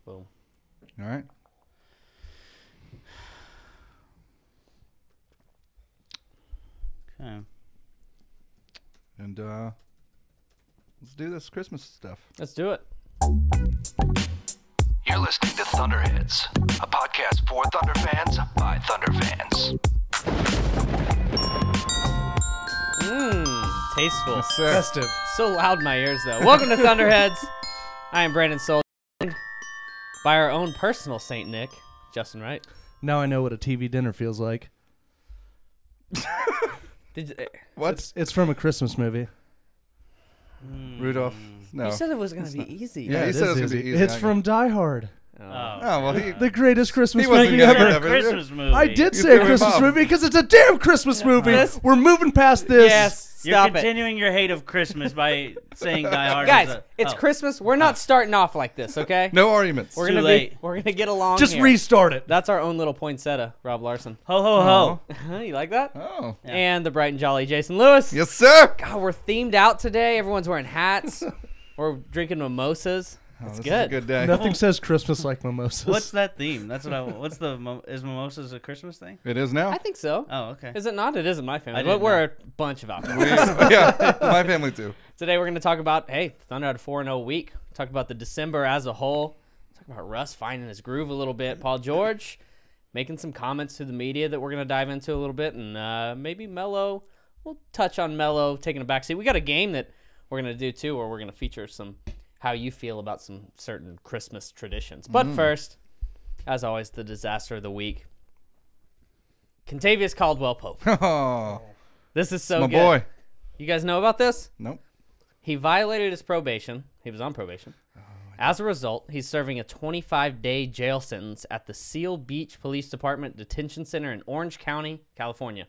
Boom. All right. Okay. And let's do this Christmas stuff. Let's do it. You're listening to Thunderheads, a podcast for Thunder fans by Thunder fans. Tasteful. Yes, sir. Festive. So loud in my ears, though. Welcome to Thunderheads. I am Brandon Soul, joined by our own personal Saint Nick, Justin Wright. Now I know what a TV dinner feels like. Did you, What? It's from a Christmas movie. Rudolph? No. you said it was going to be easy. Yeah, he it said is it was going to be easy. It's from Die Hard. Oh, well, The greatest Christmas He wasn't movie gonna ever. get that. Christmas movie. I did You say a threw him Christmas off. movie because it's a damn Christmas movie. This- We're moving past this. Yes, You're stop it. continuing your hate of Christmas by saying Die Hard. Guys, is a- it's oh. Christmas. We're not starting off like this, okay? No arguments. We're Too gonna late. we're gonna get along. Just here. restart it. That's our own little poinsettia, Rob Larson. Ho ho ho. You like that? Oh. Yeah. And the bright and jolly Jason Lewis. Yes, sir. God, we're themed out today. Everyone's wearing hats. We're drinking mimosas. It's This good. is a good day. Nothing says Christmas like mimosas. What's that theme? That's what I. What's the? Is mimosas a Christmas thing? It is now. I think so. Oh, okay. Is it not? It is in my I family, didn't but we're know. a bunch of alcoholics. Yeah, my family too. Today we're going to talk about, hey, Thunder had a 4-0 week. Talk about the December as a whole. Talk about Russ finding his groove a little bit. Paul George making some comments to the media that we're going to dive into a little bit. And maybe Melo. We'll touch on Melo taking a backseat. We got a game that we're going to do too, where we're going to feature some how you feel about some certain Christmas traditions. But first, as always, the disaster of the week. Contavious Caldwell-Pope. Oh, This is so my good. boy. You guys know about this? Nope. He violated his probation. He was on probation. As a result, he's serving a 25-day jail sentence at the Seal Beach Police Department Detention Center in Orange County, California.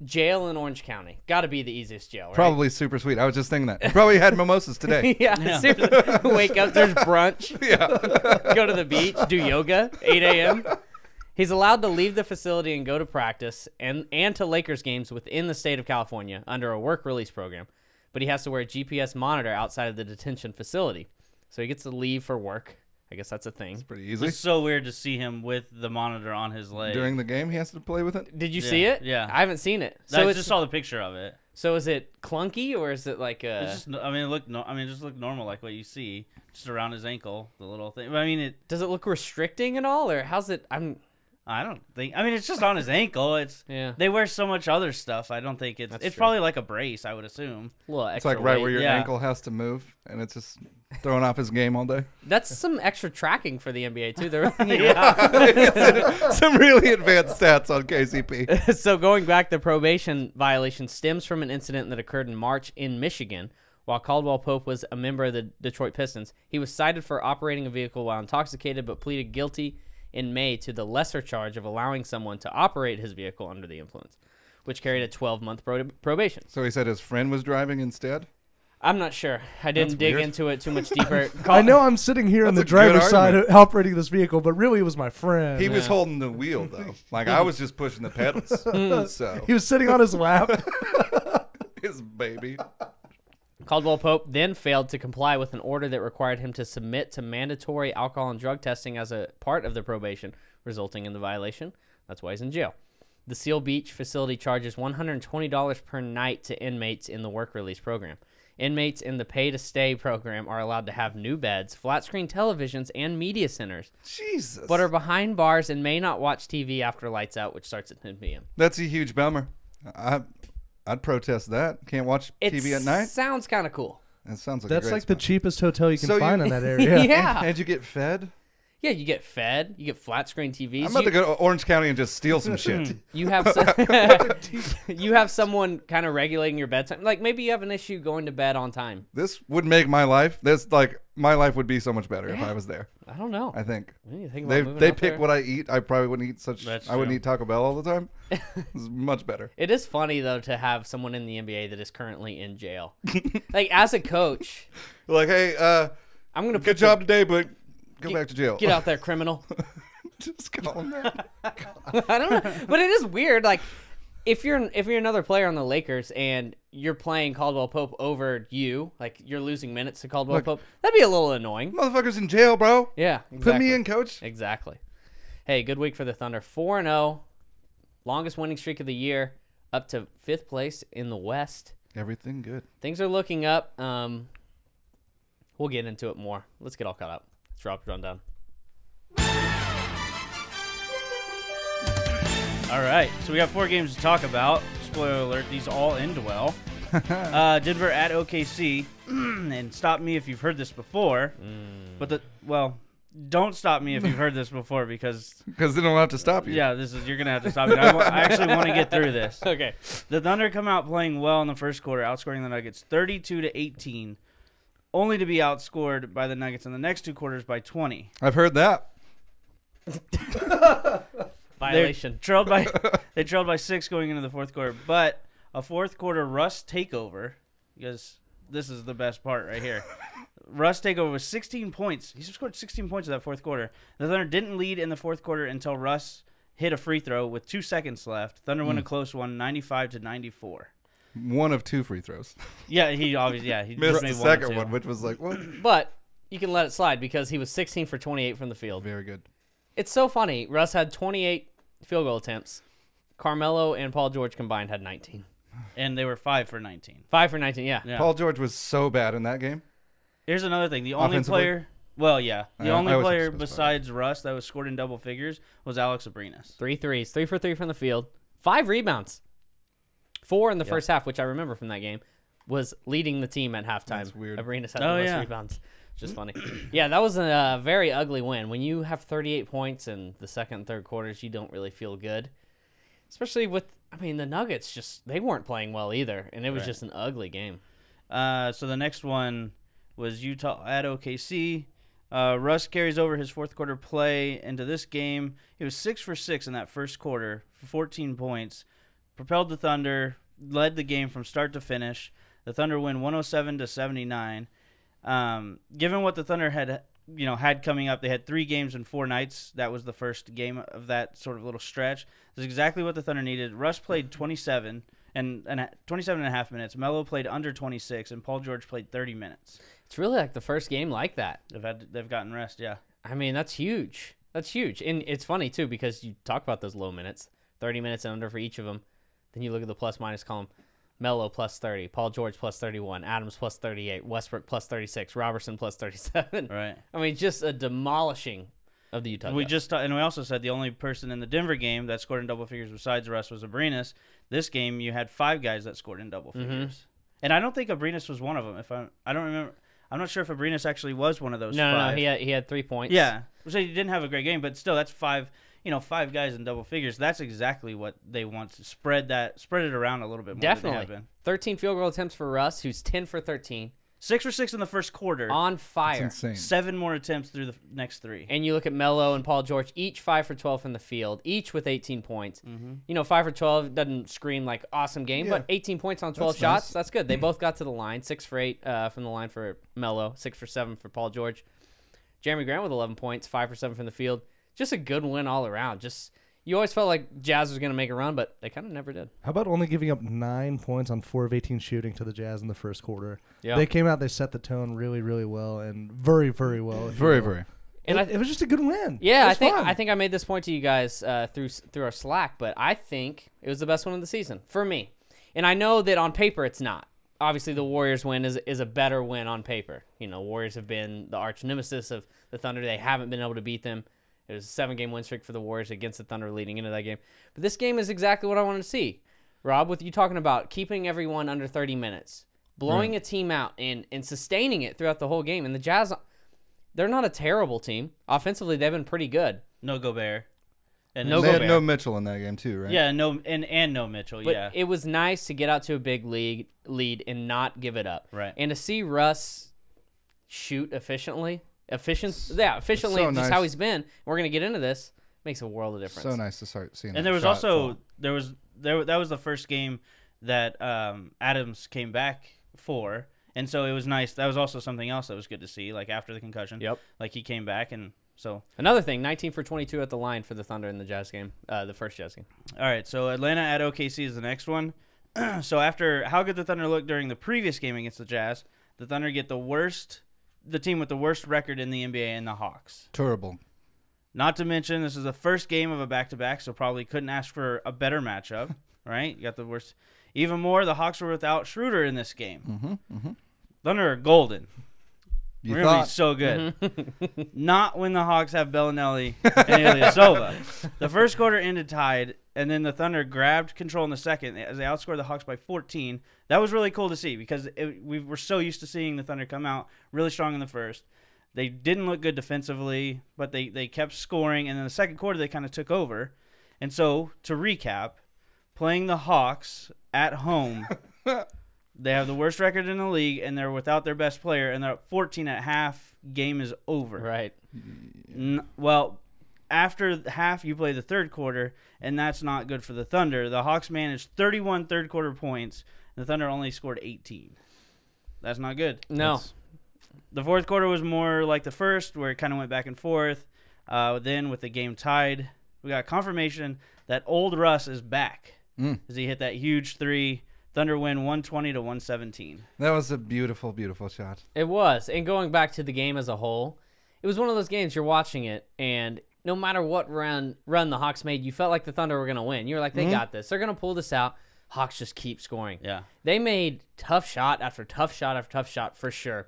Jail in Orange County. Got to be the easiest jail, right? Probably super sweet. I was just thinking that. He probably had mimosas today. yeah, seriously. Wake up, there's brunch. Yeah. Go to the beach, do yoga, 8 a.m. He's allowed to leave the facility and go to practice and to Lakers games within the state of California under a work release program. But he has to wear a GPS monitor outside of the detention facility. So he gets to leave for work. I guess that's a thing. Pretty easy. It's so weird to see him with the monitor on his leg. During the game, he has to play with it. Did you Yeah, see it? yeah. I haven't seen it. So I it's just saw the picture of it. So is it clunky or is it like a? It's just, I mean, it looked. It just looked normal, like what you see, just around his ankle, the little thing. But I mean, Does it look restricting at all, or how's it? I don't think. I mean, it's just on his ankle. It's. Yeah. They wear so much other stuff. I don't think it's. That's It's true. probably like a brace, I would assume. A little It's extra like right weight. where your Yeah. ankle has to move, and it's just throwing off his game all day. That's some extra tracking for the NBA too. They're Some really advanced stats on KCP. So going back, the probation violation stems from an incident that occurred in March in Michigan. While Caldwell-Pope was a member of the Detroit Pistons, he was cited for operating a vehicle while intoxicated, but pleaded guilty in May to the lesser charge of allowing someone to operate his vehicle under the influence, which carried a 12-month probation. So he said his friend was driving instead. I'm not sure. I didn't That's dig weird. into it too much deeper. I know I'm sitting here on the That's a good driver's side argument. operating this vehicle, but really it was my friend. He was holding the wheel though. Like I was just pushing the pedals. So He was sitting on his lap. his baby. Caldwell-Pope then failed to comply with an order that required him to submit to mandatory alcohol and drug testing as a part of the probation, resulting in the violation. That's why he's in jail. The Seal Beach facility charges $120 per night to inmates in the work release program. Inmates in the pay-to-stay program are allowed to have new beds, flat-screen televisions, and media centers, Jesus. but are behind bars and may not watch TV after lights out, which starts at 10 p.m. That's a huge bummer. I'd protest that. Can't watch TV at night. Sounds kind of cool. That sounds like That's a great like the spot. cheapest hotel you can So you- find in that area. Yeah. And you get fed. Yeah, you get fed. You get flat-screen TVs. I'm about to go to Orange County and just steal some shit. You have you have someone kind of regulating your bedtime. Like maybe you have an issue going to bed on time. This would make my life. My life would be so much better if I was there. I don't know. I think We need to think about moving they out pick there. what I eat. I probably wouldn't eat such. That's I wouldn't true. eat Taco Bell all the time. It's much better. It is funny though to have someone in the NBA that is currently in jail. Like as a coach, Like, hey, I'm gonna good job today, but go back to jail. Get out there, criminal. Just call him that. I don't know, but it is weird. Like if you're another player on the Lakers and you're playing Caldwell Pope over you, like you're losing minutes to Caldwell Look. Pope, that'd be a little annoying. Motherfucker's in jail, bro. Yeah, Put me in, coach. Exactly. Hey, good week for the Thunder. 4-0, longest winning streak of the year, up to 5th place in the West. Everything good. Things are looking up. We'll get into it more. Let's get all caught up. Let's drop it rundown. All right, so we got 4 games to talk about. Spoiler alert, these all end well. Denver at OKC, and stop me if you've heard this before. But don't stop me if you've heard this before because Because they don't have to stop you. yeah, you're gonna have to stop me. I actually want to get through this. Okay. The Thunder come out playing well in the first quarter, outscoring the Nuggets 32-18, only to be outscored by the Nuggets in the next 2 quarters by 20. I've heard that. Violation. They trailed by 6 going into the fourth quarter, but a fourth quarter Russ takeover, because this is the best part right here. Russ takeover with 16 points. He scored 16 points in that fourth quarter. The Thunder didn't lead in the fourth quarter until Russ hit a free throw with 2 seconds left. Thunder won a close one, 95-94. One of 2 free throws. Yeah, he Missed just made the one or second two. one, which was like, what? But you can let it slide because he was 16 for 28 from the field. Very good. It's so funny. Russ had 28 field goal attempts. Carmelo and Paul George combined had 19. And they were 5 for 19. 5 for 19, yeah. Yeah. Paul George was so bad in that game. Here's another thing. The only Offensively? player, the I only always player think so, besides Russ that was scored in double figures was Alex Abrinas. 3 threes, 3 for 3 from the field, 5 rebounds. 4 in the first half, which I remember from that game, was leading the team at halftime. That's weird. Abrinas had Oh, the most yeah. rebounds. Just funny. Yeah, that was a very ugly win. When you have 38 points in the second and third quarters, you don't really feel good. Especially with, the Nuggets they weren't playing well either, and it was Right. just an ugly game. So the next one was Utah at OKC. Russ carries over his fourth quarter play into this game. He was 6 for 6 in that first quarter for 14 points. Propelled the Thunder, led the game from start to finish. The Thunder win 107-79. Given what the Thunder had coming up, they had 3 games in 4 nights. That was the first game of that sort of little stretch. This is exactly what the Thunder needed. Russ played 27 and 27 and a half minutes. Melo played under 26, and Paul George played 30 minutes. It's really like the first game like that. They've gotten rest, yeah. That's huge. That's huge. And it's funny, too, because you talk about those low minutes, 30 minutes and under for each of them. Then you look at the plus-minus column. Melo plus 30, Paul George plus 31, Adams plus 38, Westbrook plus 36, Roberson plus 37. Right. Just a demolishing of the Utah Jazz. And we also said the only person in the Denver game that scored in double figures besides Russ was Abrinas. This game you had 5 guys that scored in double figures, and I don't think Abrinas was one of them. I don't remember. I'm not sure if Abrinas actually was one of those. No, 5. he had 3 points. Yeah, so he didn't have a great game, but still, that's 5. 5 guys in double figures. That's exactly what they want to spread it around a little bit more. Definitely. Than they have been. 13 field goal attempts for Russ, who's 10 for 13. 6 for 6 in the first quarter. On fire. That's insane. 7 more attempts through the next 3. And you look at Melo and Paul George, each 5 for 12 from the field, each with 18 points. 5 for 12 doesn't scream like awesome game, Yeah. but 18 points on 12 That's shots, nice. that's good. They both got to the line, 6 for 8 from the line for Melo, 6 for 7 for Paul George. Jeremy Grant with 11 points, 5 for 7 from the field. Just a good win all around. You always felt like Jazz was going to make a run, but they kind of never did. How about only giving up 9 points on 4 of 18 shooting to the Jazz in the first quarter? Yeah. They came out, they set the tone really, really well, and very, very well. if you Very, will. very. And it was just a good win. Yeah, It was fun. I think I made this point to you guys through our Slack, but I think it was the best one of the season for me. And I know that on paper it's not. Obviously, the Warriors win is a better win on paper. Warriors have been the arch nemesis of the Thunder. They haven't been able to beat them. It was a 7-game win streak for the Warriors against the Thunder leading into that game. But this game is exactly what I wanted to see. Rob, with you talking about keeping everyone under 30 minutes, blowing a team out, and sustaining it throughout the whole game. And the Jazz, they're not a terrible team. Offensively, they've been pretty good. No Gobert. And No They had Gobert. no Mitchell in that game too, right? Yeah, no, and no Mitchell. But yeah, it was nice to get out to a big lead and not give it up. Right. And to see Russ shoot efficiently, just so nice. how he's been. We're going to get into this. Makes a world of difference. So nice to start seeing. and that there was shot also fall. that was the first game that Adams came back for, and so it was nice. That was also something else that was good to see. Like after the concussion, Yep. like he came back and So Another thing, 19 for 22 at the line for the Thunder in the Jazz game, the first Jazz game. all right, so Atlanta at OKC is the next one. So after how good the Thunder looked during the previous game against the Jazz, the Thunder get the team with the worst record in the NBA and the Hawks. Terrible. Not to mention, this is the first game of a back-to-back, so probably couldn't ask for a better matchup, right? You got the worst. Even more, the Hawks were without Schroeder in this game. Thunder are golden. You We're going to be thought so good. Not when the Hawks have Bellinelli and Ilyasova. The first quarter ended tied, and then the Thunder grabbed control in the second as they outscored the Hawks by 14. That was really cool to see because we were so used to seeing the Thunder come out really strong in the first. They didn't look good defensively, but they kept scoring, and in the second quarter they kind of took over. And so, to recap, playing the Hawks at home, they have the worst record in the league, and they're without their best player, and they're up 14 at half. Game is over. Right. Well, after half, you play the third quarter, and that's not good for the Thunder. The Hawks managed 31 third-quarter points, and the Thunder only scored 18. That's not good. No. The fourth quarter was more like the first, where it kind of went back and forth. Then, with the game tied, we got confirmation that old Russ is back as he hit that huge three. Thunder win 120-117. that was a beautiful, beautiful shot. It was. And going back to the game as a whole, it was one of those games you're watching it, and no matter what run the Hawks made, you felt like the Thunder were going to win. You were like, they got this. They're going to pull this out. Hawks just keep scoring. Yeah. They made tough shot after tough shot after tough shot for sure.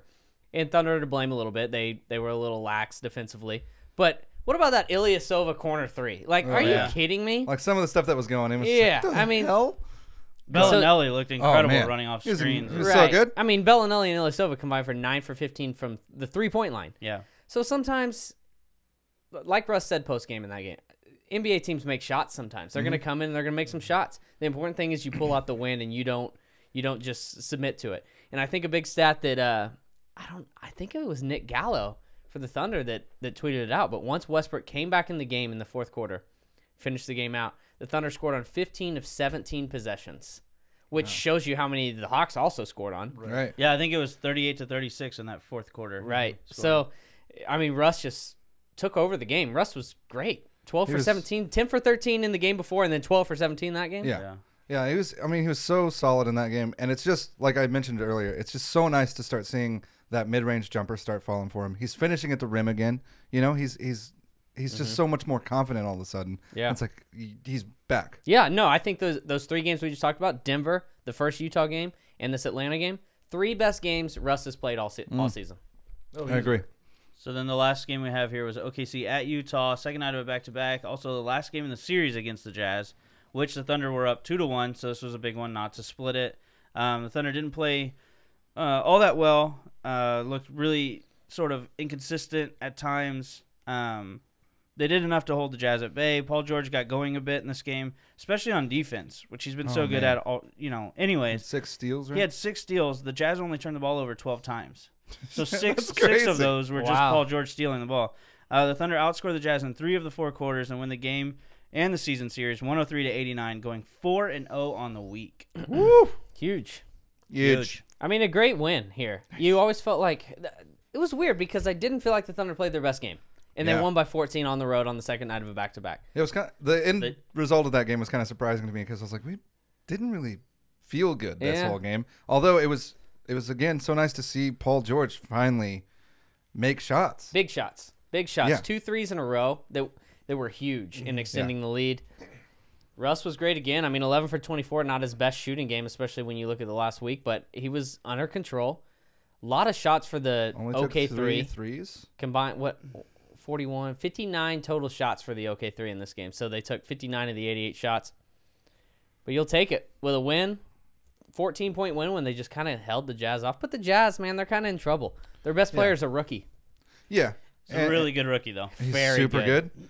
And Thunder to blame a little bit. They were a little lax defensively. But what about that Ilyasova corner three? Like, are you kidding me? Like some of the stuff that was going, it was Yeah, what the I mean- hell? Bellinelli looked incredible man. running off He was screens. so good. I mean, Bellinelli and Ilyasova combined for 9 for 15 from the three-point line. Yeah. So sometimes, like Russ said post-game in that game, NBA teams make shots sometimes. They're going to come in and they're going to make some shots. The important thing is you pull out the win and you don't just submit to it. And I think a big stat that I think it was Nick Gallo for the Thunder that tweeted it out, but once Westbrook came back in the game in the fourth quarter, finished the game out, the Thunder scored on 15 of 17 possessions, which shows you how many the Hawks also scored on. Right. Yeah, I think it was 38-36 in that fourth quarter. Right. So, I mean, Russ just took over the game. Russ was great. 12 for 17, 10 for 13 in the game before, and then 12 for 17 that game. Yeah. Yeah, he was so solid in that game. And it's just, like I mentioned earlier, it's just so nice to start seeing that mid-range jumper start falling for him. He's finishing at the rim again. You know, he's just so much more confident all of a sudden. Yeah. It's like he's back. Yeah, no, I think those three games we just talked about, Denver, the first Utah game, and this Atlanta game, three best games Russ has played all season. I agree. So then the last game we have here was OKC at Utah, second night of a back-to-back. Also the last game in the series against the Jazz, which the Thunder were up 2-1, so this was a big one not to split it. The Thunder didn't play all that well, looked really sort of inconsistent at times. They did enough to hold the Jazz at bay. Paul George got going a bit in this game, especially on defense, which he's been so good at. Anyways, 6 steals, right? he had 6 steals. The Jazz only turned the ball over 12 times. So six of crazy. those were just Wow. Paul George stealing the ball. The Thunder outscored the Jazz in 3 of the 4 quarters and win the game and the season series 103-89, going 4-0 on the week. Woo! Huge. Huge. I mean, a great win here. You always felt like it was weird because I didn't feel like the Thunder played their best game. And they Yeah. won by 14 on the road on the second night of a back-to-back. It was the end result of that game was kind of surprising to me because I was like, we didn't really feel good this Yeah. whole game. Although it was again so nice to see Paul George finally make shots. Big shots. Big shots. Yeah. 2 threes in a row that were huge in extending the lead. Russ was great again. I mean, 11 for 24, not his best shooting game, especially when you look at the last week, but he was under control. A lot of shots for the Only took OK3. 3 threes. Combined, 59 total shots for the OK3 in this game. So they took 59 of the 88 shots. But you'll take it with a win. 14-point win when they just kind of held the Jazz off. But the Jazz, man, they're kind of in trouble. Their best player is a rookie. Yeah. He's a really good rookie, though. He's very super good. good.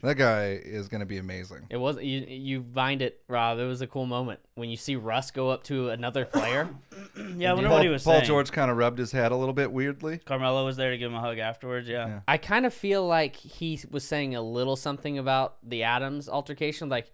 That guy is going to be amazing. It was you find it, Rob. It was a cool moment when you see Russ go up to another player. Yeah, I wonder what he was Paul saying. George kind of rubbed his head a little bit weirdly. Carmelo was there to give him a hug afterwards, yeah. I kind of feel like he was saying a little something about the Adams altercation, like,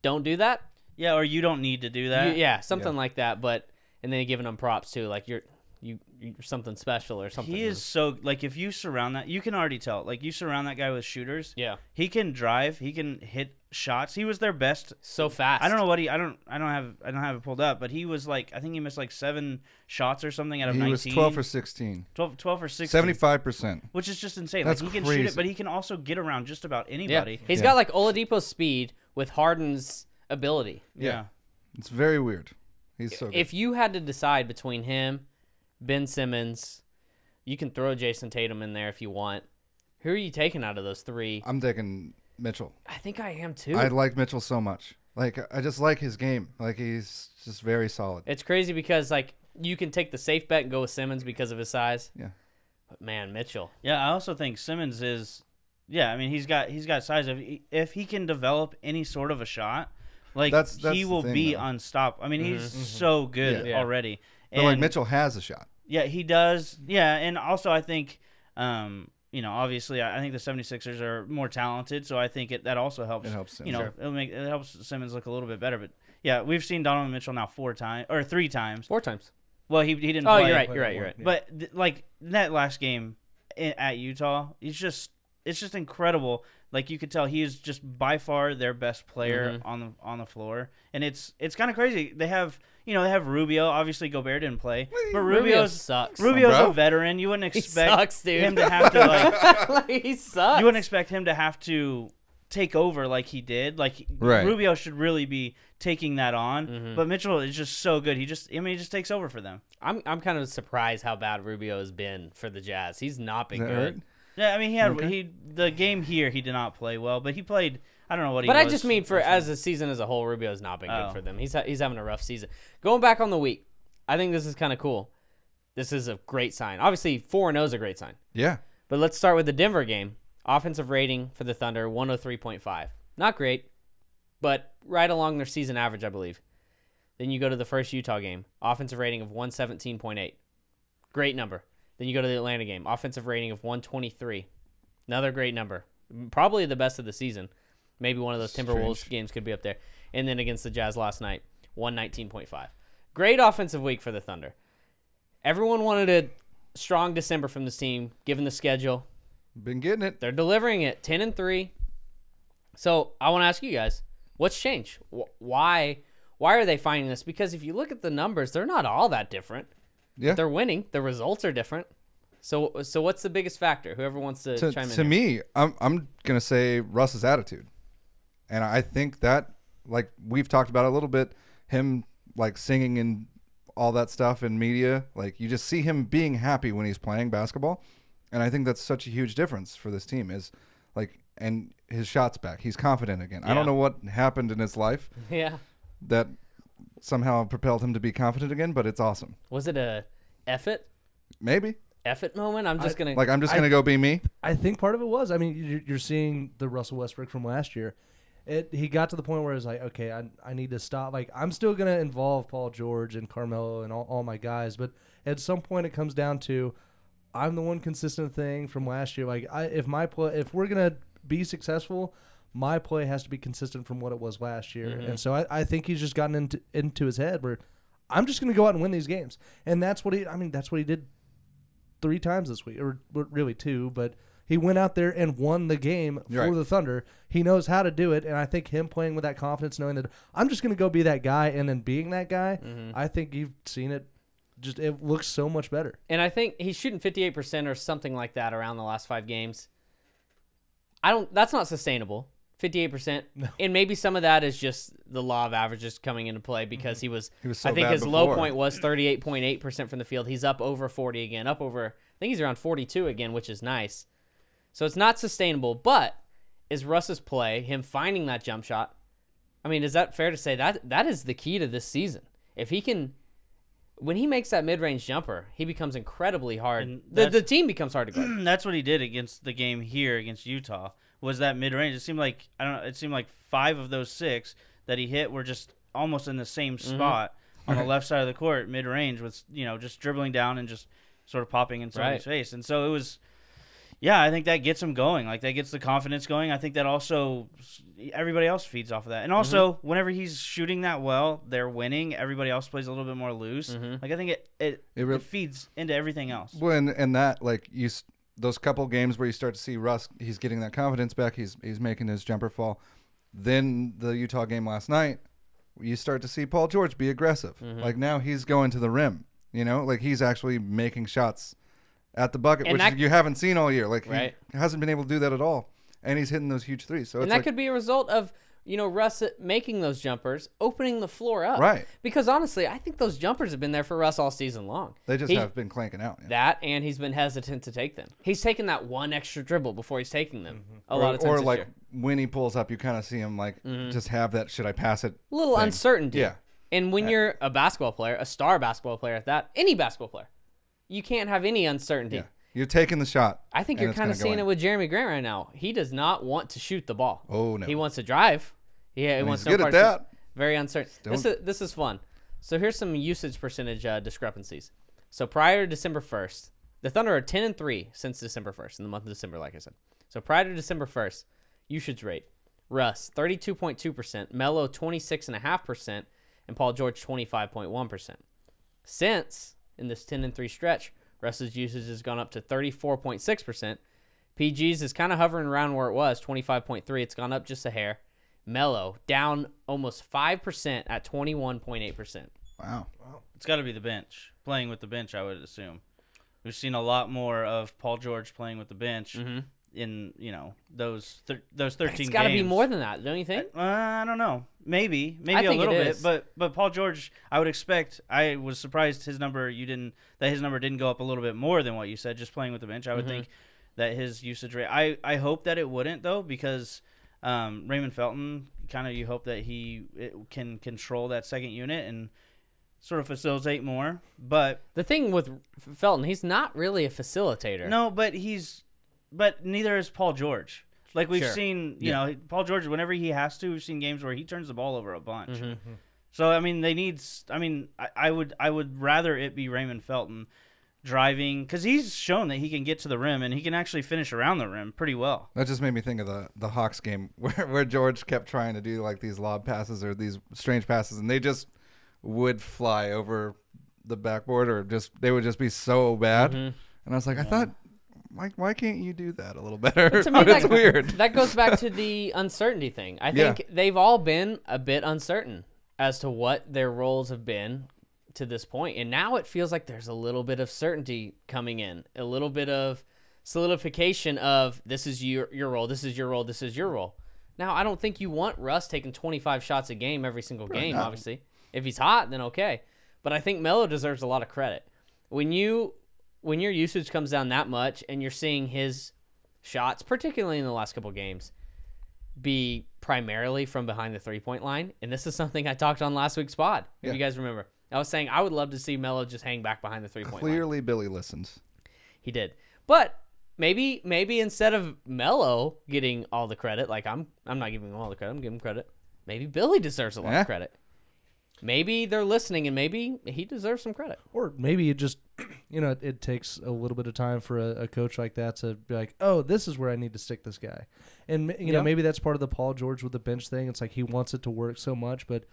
don't do that. Yeah, or you don't need to do that. Something like that. But and then giving him props too, like you're you're something special or something. He is so, like, if you surround that, you can already tell. Like, you surround that guy with shooters. Yeah. He can drive. He can hit shots. He was their best. So fast. I don't know what I don't have it pulled up, but he was like, I think he missed like 7 shots or something out of 19. He was 12 for 16. 12 for 16. 75%. Which is just insane. That's like, he can crazy. shoot it, but he can also get around just about Yeah. anybody. He's got like Oladipo's speed with Harden's ability. Yeah. It's very weird. He's so good. If you had to decide between him, Ben Simmons, you can throw Jason Tatum in there if you want. Who are you taking out of those 3? I'm taking Mitchell. I think I am too. I like Mitchell so much. Like, I just like his game. Like, he's just very solid. It's crazy because like you can take the safe bet and go with Simmons because of his size. Yeah. But man, Mitchell. Yeah, I also think Simmons is, I mean, he's got size. If he can develop any sort of a shot, like, That's he the will thing, be though. unstoppable. I mean, he's so good Yeah. already. But, like, Mitchell has a shot. Yeah, he does. Yeah, and also I think, obviously I think the 76ers are more talented, so I think that also helps. It helps him. It helps Simmons look a little bit better. But yeah, we've seen Donovan Mitchell now 3 times. 4 times. Well, he didn't. Oh, play. you're right. But like that last game at Utah, it's just incredible. Like, you could tell he is just by far their best player on the floor, and it's kind of crazy. They have Rubio. Obviously, Gobert didn't play, but Rubio sucks. Rubio's Bro. a veteran. You wouldn't expect sucks, dude. him to have to like. Like, he sucks. You wouldn't expect him to have to take over like he did. Like, Right. Rubio should really be taking that on, but Mitchell is just so good. He just takes over for them. I'm kind of surprised how bad Rubio has been for the Jazz. He's not been Is that good. right? Yeah, I mean, the game here he did not play well, but he played. I don't know what he. But I was just mean for as a season as a whole, Rubio has not been good Oh. for them. He's having a rough season. Going back on the week, I think this is kind of cool. This is a great sign. Obviously, 4-0 is a great sign. Yeah. But let's start with the Denver game. Offensive rating for the Thunder, 103.5. Not great, but right along their season average, I believe. Then you go to the first Utah game, offensive rating of 117.8. Great number. Then you go to the Atlanta game, offensive rating of 123. Another great number. Probably the best of the season. Maybe one of those Timberwolves games could be up there. And then against the Jazz last night, 119.5. Great offensive week for the Thunder. Everyone wanted a strong December from this team, given the schedule. Been getting it. They're delivering it, 10-3. So I want to ask you guys, what's changed? Why are they finding this? Because if you look at the numbers, they're not all that different. Yeah. They're winning. The results are different. So what's the biggest factor? Whoever wants to chime in. To here. me, I'm gonna say Russ's attitude, and I think that, like, we've talked about a little bit, him like singing and all that stuff in media, like, you just see him being happy when he's playing basketball, and I think that's such a huge difference for this team. Is like, and his shot's back. He's confident again. I don't know what happened in his life Yeah. that somehow propelled him to be confident again, but it's awesome. Was it a effort Maybe. moment? I'm just gonna I'm just gonna go be me. I think part of it was, I mean, you're seeing the Russell Westbrook from last year. He got to the point where it was like, okay, I need to stop. Like, I'm still going to involve Paul George and Carmelo and all my guys, but at some point it comes down to, I'm the one consistent thing from last year. Like, if we're going to be successful, my play has to be consistent from what it was last year. And so I think he's just gotten into his head where I'm just going to go out and win these games. And that's what he did 3 times this week, or really 2, but he went out there and won the game for the Thunder. He knows how to do it, and I think him playing with that confidence, knowing that I'm just going to go be that guy, and then being that guy, I think you've seen it. Just, it looks so much better. And I think he's shooting 58% or something like that around the last 5 games. That's not sustainable. 58%. No. And maybe some of that is just the law of averages coming into play because he was so I think bad his low before. point was 38.8% from the field. He's up over 40 again, I think he's around 42 again, which is nice. So it's not sustainable, but is Russ's play, him finding that jump shot, I mean, is that fair to say that is the key to this season? If he can, when he makes that mid-range jumper, he becomes incredibly hard. The team becomes hard to guard. That's what he did against the game here against Utah. Was that mid-range? It seemed like 5 of those 6 that he hit were just almost in the same spot on the left side of the court, mid-range, with just dribbling down and just sort of popping in somebody's face. And so it was, Yeah, I think that gets him going. Like, that gets the confidence going. I think that also everybody else feeds off of that. And also, whenever he's shooting that well, they're winning. Everybody else plays a little bit more loose. Like, I think it feeds into everything else. Well, and that, like, those couple games where you start to see Russ, he's getting that confidence back. He's making his jumper fall. Then the Utah game last night, you start to see Paul George be aggressive. Like, now he's going to the rim. You know, like, he's actually making shots at the bucket, And which you haven't seen all year. Like, Right. he hasn't been able to do that at all. And he's hitting those huge threes. So And it's that like, could be a result of, Russ making those jumpers, opening the floor up. Right. Because honestly, I think those jumpers have been there for Russ all season long. they just have been clanking out. Yeah. That, and he's been hesitant to take them. He's taken that one extra dribble before he's taking them a lot of times Or this like year. when he pulls up, you kind of see him like just have that should I pass it? A little thing. uncertainty. Yeah. And when you're a basketball player, a star basketball player at that, any basketball player, you can't have any uncertainty. Yeah. You're taking the shot. I think and you're it's kind of gonna go seeing in. it with Jeremy Grant right now. He does not want to shoot the ball. Oh, no. He wants to drive. Yeah, he And wants he's no good at part of that. it. Very uncertain. Don't- This is fun. So here's some usage percentage discrepancies. So prior to December 1st, the Thunder are 10-3 since December 1st, in the month of December, like I said. So prior to December 1st, usage rate: Russ 32.2%, Melo 26.5%, and Paul George 25.1%. Since in this 10-3 stretch, Russ's usage has gone up to 34.6%. PG's is kind of hovering around where it was, 25.3. It's gone up just a hair. Melo down almost 5% at 21.8%. Wow. It's got to be the bench. Playing with the bench, I would assume. We've seen a lot more of Paul George playing with the bench in, those 13 games. It's got to be more than that, don't you think? I don't know. Maybe I a think it little bit. is. But Paul George, I would expect. I was surprised his number didn't go up a little bit more than what you said. Just playing with the bench, I would think that his usage rate. I hope that it wouldn't though, because Raymond Felton you hope that it can control that second unit and sort of facilitate more. But The thing with Felton, he's not really a facilitator. no, but neither is Paul George. Like we've Sure. seen, Paul George, whenever he has to, we've seen games where he turns the ball over a bunch. Mm-hmm. So I mean, I would rather it be Raymond Felton driving, because he's shown that he can get to the rim and he can actually finish around the rim pretty well. That just made me think of the Hawks game where George kept trying to do like these lob passes or these strange passes, and they just would fly over the backboard, or they would just be so bad. And I was like, I thought, why can't you do that a little better? To me, It's weird. That goes back to the uncertainty thing. I think they've all been a bit uncertain as to what their roles have been to this point. And now it feels like there's a little bit of certainty coming in, a little bit of solidification of this is your role, this is your role, this is your role. Now, I don't think you want Russ taking 25 shots a game every single game, obviously. If he's hot, then okay. But I think Melo deserves a lot of credit. When your usage comes down that much and you're seeing his shots, particularly in the last couple games, be primarily from behind the three-point line, and this is something I talked on last week's pod, if you guys remember. I was saying I would love to see Melo just hang back behind the three-point line. Clearly, Billy listens. He did. But maybe instead of Melo getting all the credit, like I'm not giving him all the credit, I'm giving him credit. Maybe Billy deserves a lot of credit. Maybe they're listening, and maybe he deserves some credit. Or maybe it just, it takes a little bit of time for a coach like that to be like, oh, this is where I need to stick this guy. And, maybe that's part of the Paul George with the bench thing. It's like he wants it to work so much. But,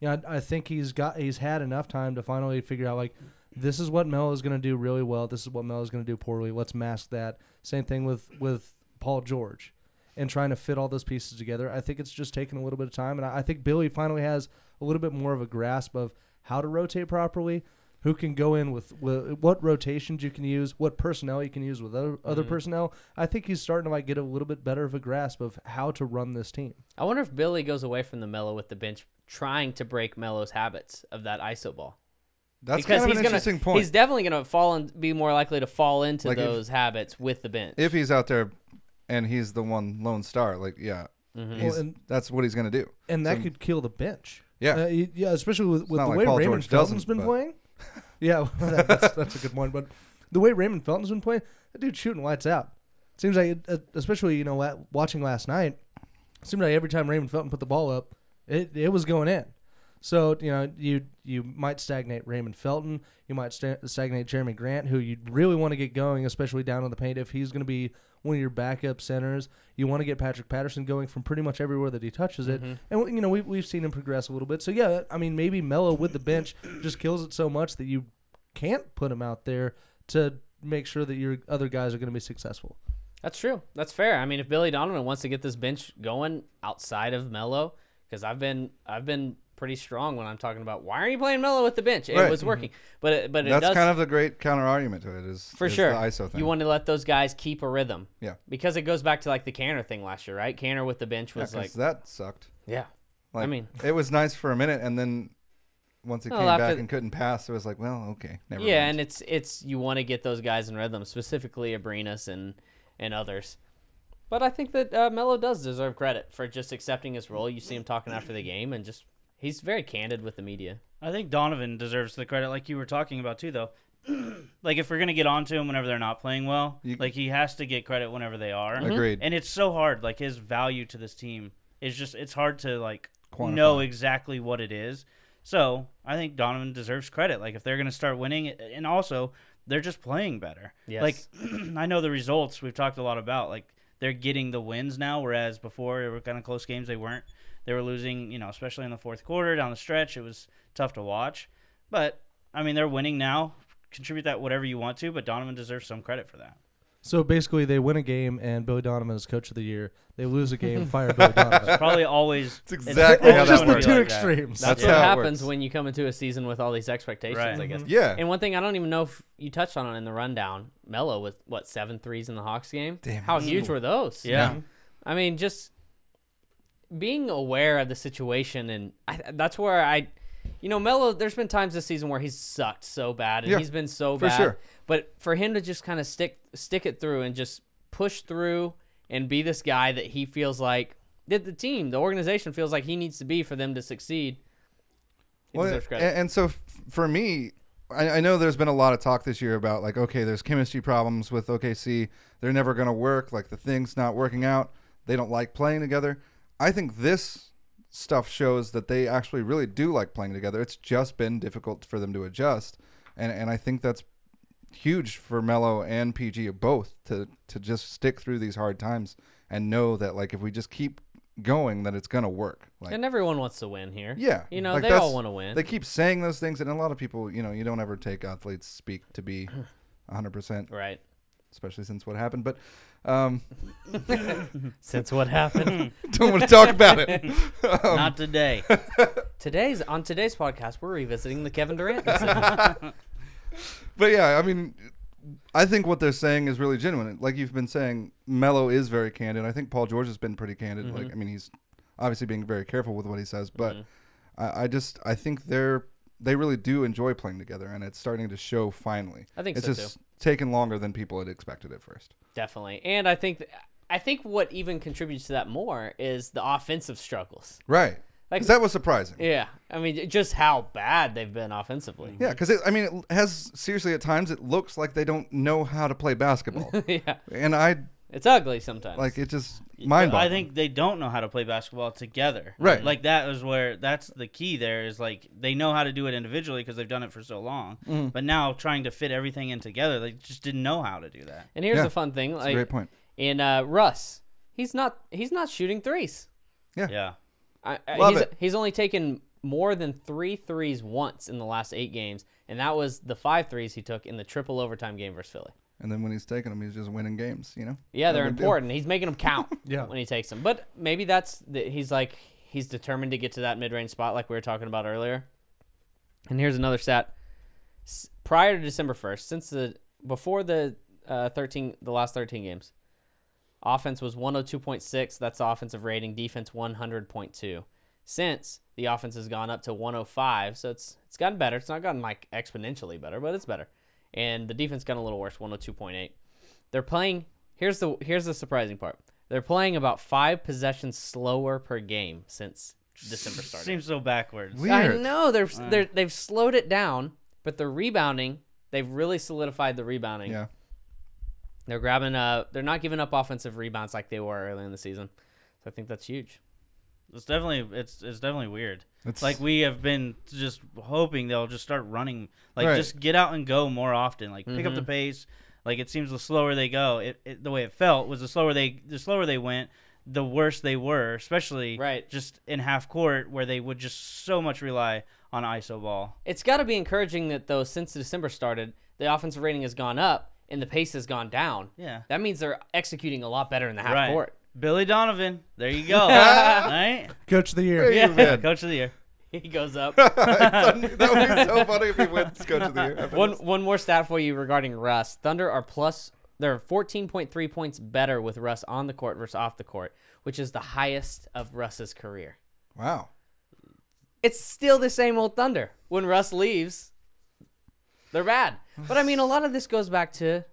I think he's had enough time to finally figure out, like, this is what Melo is going to do really well. This is what Melo is going to do poorly. Let's mask that. Same thing with Paul George and trying to fit all those pieces together. I think it's just taken a little bit of time. And I think Billy finally has a little bit more of a grasp of how to rotate properly, who can go in with what rotations you can use, what personnel you can use with other personnel. I think he's starting to get a little bit better of a grasp of how to run this team. I wonder if Billy goes away from the Melo with the bench, trying to break Melo's habits of that ISO ball. That's kind of an interesting point. He's definitely going to be more likely to fall into those habits with the bench. If he's out there and he's the lone star, that's what he's going to do. And that could kill the bench. Yeah. Especially with the like way Paul Raymond George Felton's doesn't, been but- playing. Yeah, that's a good point. But the way Raymond Felton's been playing, that dude's shooting lights out. Seems like, especially watching last night, it seemed like every time Raymond Felton put the ball up, it was going in. So you might stagnate Raymond Felton, you might stagnate Jeremy Grant, who you really want to get going, especially down in the paint if he's going to be one of your backup centers. You want to get Patrick Patterson going from pretty much everywhere that he touches it. And, you know, we've seen him progress a little bit. So, yeah, I mean, maybe Melo with the bench just kills it so much that you can't put him out there to make sure that your other guys are going to be successful. That's true. That's fair. I mean, if Billy Donovan wants to get this bench going outside of Melo, because I've been pretty strong when I'm talking about why are you playing Melo with the bench? It was working, but it That's does, kind of the great counter argument to it. Is sure the ISO thing. You want to let those guys keep a rhythm, Yeah. because it goes back to like the Canner thing last year, right? Canner with the bench was 'cause like that sucked. yeah. Like, I mean, it was nice for a minute, and then once he Well, came after back the- and couldn't pass, it was like, well, okay, never yeah, mind. and it's you want to get those guys in rhythm, specifically Abrinas and others. But I think that Melo does deserve credit for just accepting his role. You see him talking after the game, and just he's very candid with the media. I think Donovan deserves the credit, like you were talking about too, though. Like if we're gonna get onto him whenever they're not playing well, like he has to get credit whenever they are. Agreed. And it's so hard. Like his value to this team is just it's hard to like Quantify. know exactly what it is. So I think Donovan deserves credit. Like if they're gonna start winning, and also they're just playing better. Yes. Like I know the results we've talked a lot about. Like they're getting the wins now, whereas before they were kind of close games. They weren't. They were losing, you know, especially in the fourth quarter down the stretch. It was tough to watch. But, I mean, they're winning now. Contribute that whatever you want to, but Donovan deserves some credit for that. So basically, they win a game, and Billy Donovan is coach of the year. They lose a game, fire Billy Donovan. Probably always. It's exactly how It's that just the works. two extremes. That's That's what how it happens works. when you come into a season with all these expectations, Right. I guess. Yeah. And one thing I don't even know if you touched on it in the rundown, Melo with, 7 threes in the Hawks game? Damn. How huge were those? Yeah. I mean, just being aware of the situation, and that's where Melo, there's been times this season where he's sucked so bad, and Yeah, he's been so for bad. sure. But for him to just kind of stick it through and just push through and be this guy that he feels like, that the team, the organization feels like he needs to be for them to succeed, he deserves credit. And so for me, I know there's been a lot of talk this year about like, okay, there's chemistry problems with OKC. They're never going to work. Like the thing's not working out. They don't like playing together. I think this stuff shows that they actually really do like playing together. It's just been difficult for them to adjust. And I think that's huge for Melo and PG both to just stick through these hard times and know that like if we just keep going that it's gonna work. Like, And everyone wants to win here. yeah, like they all want to win. They keep saying those things, and a lot of people, you don't ever take athletes speak to be 100%, Right. especially since what happened. But Since what happened? don't want to talk about it. Not today. On today's podcast, we're revisiting the Kevin Durant decision. But yeah, I mean, I think what they're saying is really genuine. Like you've been saying, Melo is very candid. I think Paul George has been pretty candid. Mm-hmm. Like, I mean, he's obviously being very careful with what he says, but I think they really do enjoy playing together, and it's starting to show finally. I think it's so, just taken longer than people had expected at first. Definitely. And I think what even contributes to that more is the offensive struggles. Right. Like- 'Cause that was surprising. Yeah. I mean, just how bad they've been offensively. Yeah, because it has seriously at times it looks like they don't know how to play basketball, Yeah. and I It's ugly sometimes. like it just mind-boggling. I think they don't know how to play basketball together. Right. Like that's the key there is like they know how to do it individually because they've done it for so long. But now trying to fit everything in together, they just didn't know how to do that. And here's Yeah. the fun thing. That's Like, a great point. in Russ, he's not shooting threes. Yeah. Love it. He's only taken more than 3 threes once in the last 8 games, and that was the 5 threes he took in the triple overtime game versus Philly. And then when he's taking them, he's just winning games. Yeah, they're No big deal. important. He's making them count Yeah. when he takes them. But maybe he's determined to get to that mid-range spot like we were talking about earlier. And here's another stat. Prior to December 1st, before the last 13 games, offense was 102.6. That's the offensive rating. Defense 100.2. Since, the offense has gone up to 105, so it's gotten better. It's not gotten like exponentially better, but it's better. And the defense got a little worse, 102.8. They're playing. Here's the surprising part. They're playing about 5 possessions slower per game since December started. Seems so backwards. Weird. I know they've slowed it down, but the rebounding, they've really solidified the rebounding. Yeah. They're grabbing. They're not giving up offensive rebounds like they were early in the season. So I think that's huge. It's definitely weird. It's Like we have been just hoping they'll just start running, like Right. just get out and go more often, like pick up the pace. Like it seems the slower they go, the way it felt was the slower they went, the worse they were, especially just in half court where they would just so much rely on ISO ball. It's got to be encouraging that, though, since December started, the offensive rating has gone up and the pace has gone down. Yeah. That means they're executing a lot better in the half court. Billy Donovan, there you go. Right? Coach of the year. Yeah, Coach of the year. He goes up. That would be so funny if he wins Coach of the Year. One more stat for you regarding Russ. Thunder are they're 14.3 points better with Russ on the court versus off the court, which is the highest of Russ's career. Wow. It's still the same old Thunder. When Russ leaves, they're bad. But, I mean, a lot of this goes back to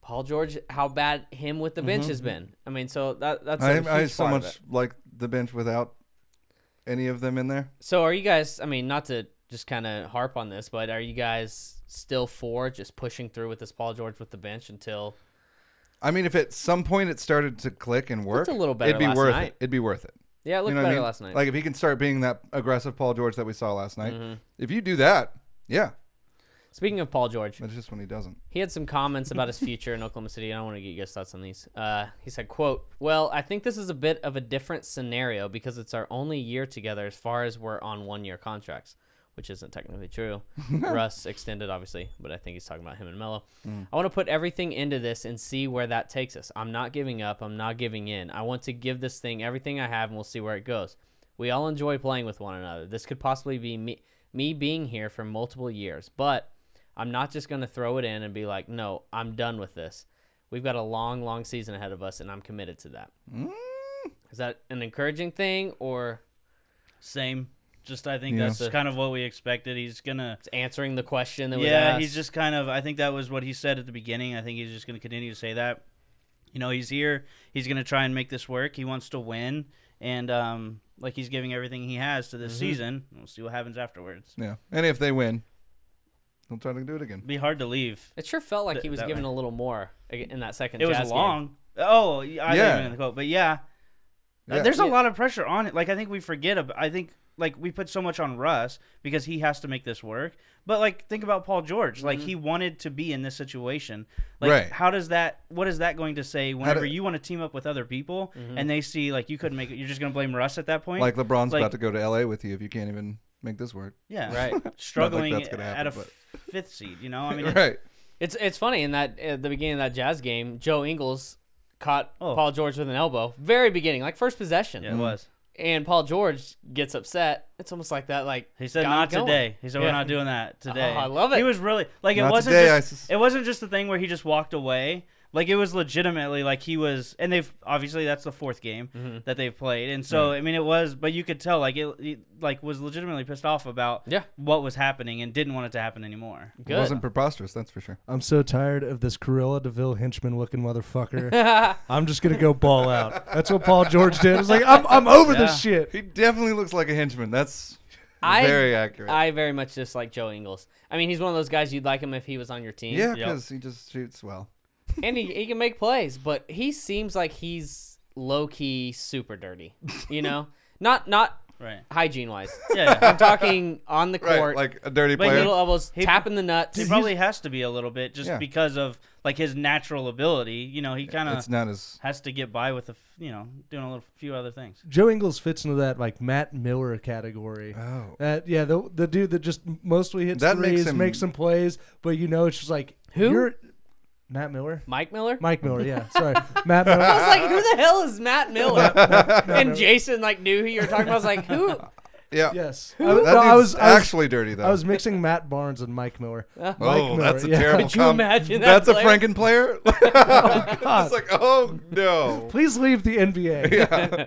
Paul George, how bad him with the bench has been. I mean, so that's a huge I so part of much it. like the bench without any of them in there. So are you guys, I mean, not to just kind of harp on this, but are you guys still for just pushing through with this Paul George with the bench until... I mean, if at some point it started to click and work, Looked a little better it'd be last worth night. it. It'd be worth it. Yeah, it looked You know what I better mean? last night. Like if he can start being that aggressive Paul George that we saw last night, if you do that, yeah. Speaking of Paul George, That's just when he doesn't. he had some comments about his future in Oklahoma City. I want to get you guys' thoughts on these. He said, quote, "Well, I think this is a bit of a different scenario because it's our only year together as far as we're on one-year contracts," which isn't technically true. Russ extended, obviously, but I think he's talking about him and Melo. "I want to put everything into this and see where that takes us. I'm not giving up. I'm not giving in. I want to give this thing everything I have, and we'll see where it goes. We all enjoy playing with one another. This could possibly be me being here for multiple years, but I'm not just going to throw it in and be like, no, I'm done with this. We've got a long, long season ahead of us, and I'm committed to that." Is that an encouraging thing, or Same. Just I think Yeah. that's kind of what we expected. He's going to... it's answering the question that was asked? he's just kind of... I think that was what he said at the beginning. I think he's just going to continue to say that. You know, he's here. He's going to try and make this work. He wants to win. And, like, he's giving everything he has to this season. We'll see what happens afterwards. Yeah. And if they win, they'll try to do it again. It'd be hard to leave. It sure felt like he was that given way. a little more in that second It was Jazz long. game. Oh, I Yeah. didn't even the quote. But, yeah. Yeah. There's a lot of pressure on it. Like, I think we forget about... I think... Like, we put so much on Russ because he has to make this work. But, like, think about Paul George. Like, he wanted to be in this situation. Like, Right. what is that going to say whenever you want to team up with other people and they see, like, you couldn't make it? You're just going to blame Russ at that point? Like LeBron's Like- about to go to LA with you if you can't even make this work. Yeah. Right. Struggling that's gonna happen, at a but- fifth seed, you know? I mean, Right. It's funny in that at the beginning of that Jazz game, Joe Ingles caught Oh. Paul George with an elbow. Very beginning, like first possession. yeah, it was. And Paul George gets upset. It's almost like that, like He said, got not him going. today. He said, Yeah. we're not doing that today. Oh, I love it. He was really, like, Not it wasn't today, just, it wasn't just the thing where he just walked away. Like, it was legitimately, like, he was, and they've, obviously, that's the fourth game that they've played. And so, I mean, it was, but you could tell, like, it like, was legitimately pissed off about what was happening and didn't want it to happen anymore. It Good. wasn't preposterous, that's for sure. I'm so tired of this Corilla DeVille henchman looking motherfucker. I'm just gonna go ball out. That's what Paul George did. It's like I'm over this shit. He definitely looks like a henchman. That's I- very accurate. I very much dislike Joe Ingles. I mean, he's one of those guys you'd like him if he was on your team. yeah, Yep. because he just shoots well. And he can make plays, but he seems like he's low-key super dirty, you know? Not Right. hygiene-wise. Yeah. I'm talking on the Right, court, like a dirty like player. little elbows, tapping the nuts. He probably has to be a little bit just Yeah. because of, like, his natural ability. You know, he kind It's of not as has to get by with, doing a few other things. Joe Ingles fits into that like Matt Miller category. oh. Yeah, the dude that just mostly hits That makes threes, him- makes some plays, but it's just like Who? You're, Matt Miller. Mike Miller? Mike Miller, yeah. Sorry, Matt Miller. I was like, who the hell is Matt Miller? And Miller. Jason like knew who you were talking about. I was like, who? Yeah. Yes, That I dude's was actually dirty though. I was mixing Matt Barnes and Mike Miller. Mike oh, Miller, that's a yeah. terrible Could you imagine that That's a player? Franken player? It's like, oh no. Please leave the NBA. Yeah.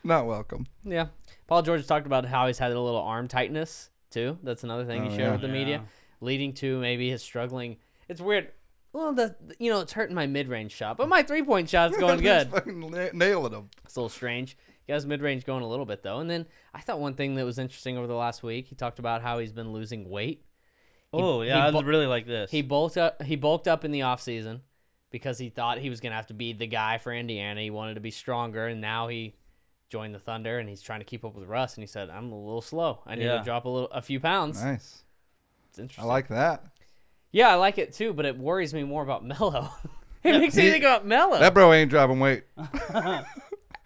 Not welcome. Yeah. Paul George talked about how he's had a little arm tightness too. That's another thing he shared yeah. with the media, leading to maybe his struggling. It's weird. Well, it's hurting my mid-range shot, but my three-point shot's going good. He's fucking nailing him. It's a little strange. He has mid-range going a little bit, though. And then I thought one thing that was interesting over the last week, he talked about how he's been losing weight. Oh, yeah, I really like this. He bulked up in the offseason because he thought he was going to have to be the guy for Indiana. He wanted to be stronger, and now he joined the Thunder, and he's trying to keep up with Russ. And he said, I'm a little slow. I need to drop a few pounds. Nice. It's interesting. I like that. Yeah, I like it too, but it worries me more about Melo. It makes me think about Melo. That bro ain't dropping weight.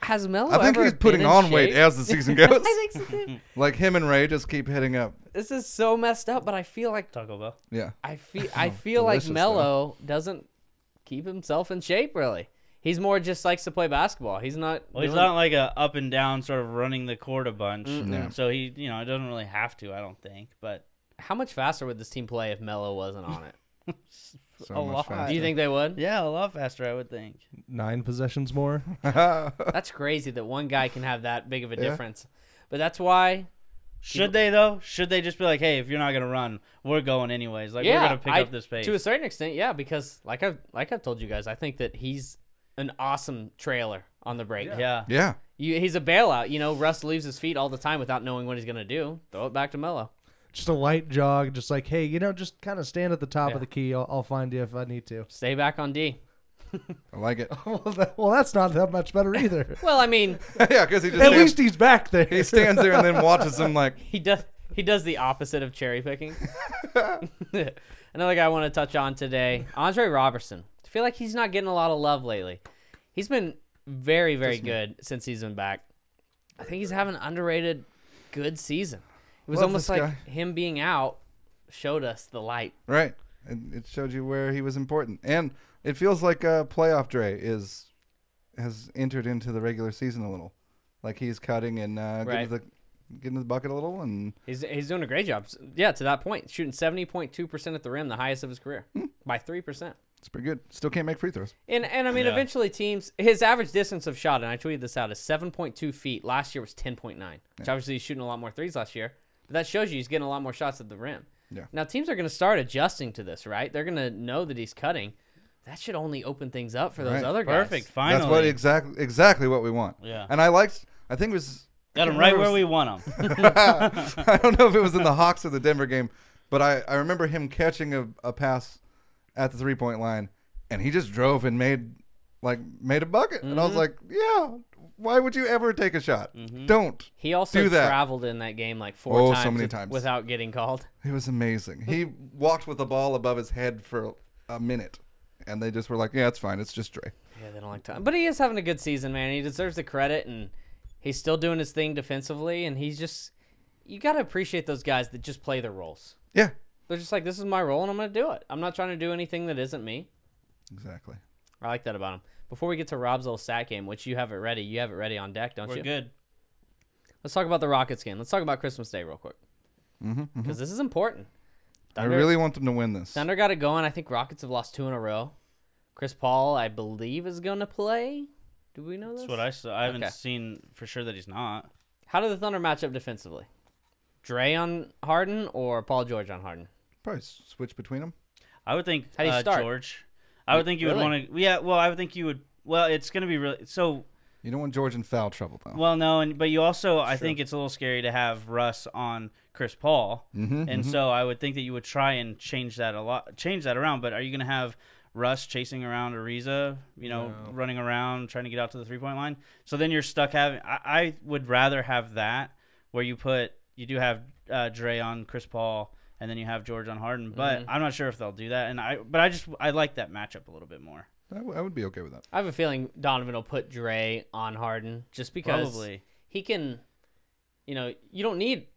Has Melo I think ever he's putting been in on weight shape? as the season goes. I think so too. Like him and Ray just keep hitting up. This is so messed up, but I feel like Taco Bell. Yeah. I feel like Delicious, Melo doesn't keep himself in shape really. He's more just likes to play basketball. He's not. Well, he's not like a up and down sort of running the court a bunch. No. So he, doesn't really have to, I don't think. But How much faster would this team play if Melo wasn't on it? So A much lot. faster. Do you think they would? yeah, a lot faster, I would think. 9 possessions more. That's crazy that one guy can have that big of a difference. But that's why. Should they though? Should they just be like, hey, if you're not gonna run, we're going anyways. Like we're gonna pick up this pace. To a certain extent, yeah, because like I've told you guys, I think that he's an awesome trailer on the break. Yeah. Yeah. He's a bailout. Russ leaves his feet all the time without knowing what he's gonna do. Throw it back to Melo. Just a light jog, just like, hey, just kind of stand at the top Yeah. of the key. I'll find you if I need to. Stay back on D. I like it. Well, that's not that much better either. Well, I mean, Yeah, because he just At stands, least he's back there. he stands there and then watches him like, he does the opposite of cherry picking. Another guy I want to touch on today, Andre Roberson. I feel like he's not getting a lot of love lately. He's been very, very good since he's been back. I think he's having an underrated good season. It was Love almost this like guy. him being out showed us the light. right. And it showed you where he was important. And it feels like playoff Dre has entered into the regular season a little. Like he's cutting and getting to the bucket a little. And He's doing a great job. Yeah, to that point, shooting 70.2% at the rim, the highest of his career, by 3%. it's pretty good. Still can't make free throws. And I mean, eventually teams, his average distance of shot, and I tweeted this out, is 7.2 feet. Last year was 10.9, which obviously he's shooting a lot more threes last year. But that shows you he's getting a lot more shots at the rim. Yeah. Now, teams are going to start adjusting to this, right? They're going to know that he's cutting. That should only open things up for those Right. other guys. Perfect. Finally. That's what exactly what we want. Yeah. And I think it was. Got him right where we want him. I don't know if it was in the Hawks or the Denver game, but I remember him catching a pass at the 3-point line, and he just drove and made a bucket. And I was like, yeah, why would you ever take a shot? Don't. He also do that. traveled in that game like four times, so many times without getting called. It was amazing. He walked with the ball above his head for a minute, and they just were like, yeah, it's fine. It's just Dre. Yeah, they don't like time. But he is having a good season, man. He deserves the credit, and he's still doing his thing defensively, and he's just – you got to appreciate those guys that just play their roles. Yeah, They're just like, this is my role, and I'm going to do it. I'm not trying to do anything that isn't me. exactly. I like that about him. Before we get to Rob's little stat game, which you have it ready on deck, don't We're you? good. Let's talk about the Rockets game. Let's talk about Christmas Day real quick. Because this is important. I really want them to win this. Thunder got it going. I think Rockets have lost 2 in a row. Chris Paul, I believe, is going to play. Do we know this? That's what I saw. I haven't Okay. seen for sure that he's not. How do the Thunder match up defensively? Dre on Harden or Paul George on Harden? Probably switch between them. I would think How do you start? George. I would think you would Really? want to. Yeah, well, I would think you would. Well, it's going to be really so. You don't want George in foul trouble, though. Well, no, but you also, I think it's a little scary to have Russ on Chris Paul, and so I would think that you would try and change that around. But are you going to have Russ chasing around Ariza, running around trying to get out to the 3-point line? So then you're stuck having. I would rather have that where you do have Dre on Chris Paul, and then you have George on Harden. But I'm not sure if they'll do that. And I like that matchup a little bit more. I would be okay with that. I have a feeling Donovan will put Dre on Harden just because Probably. he can, you don't need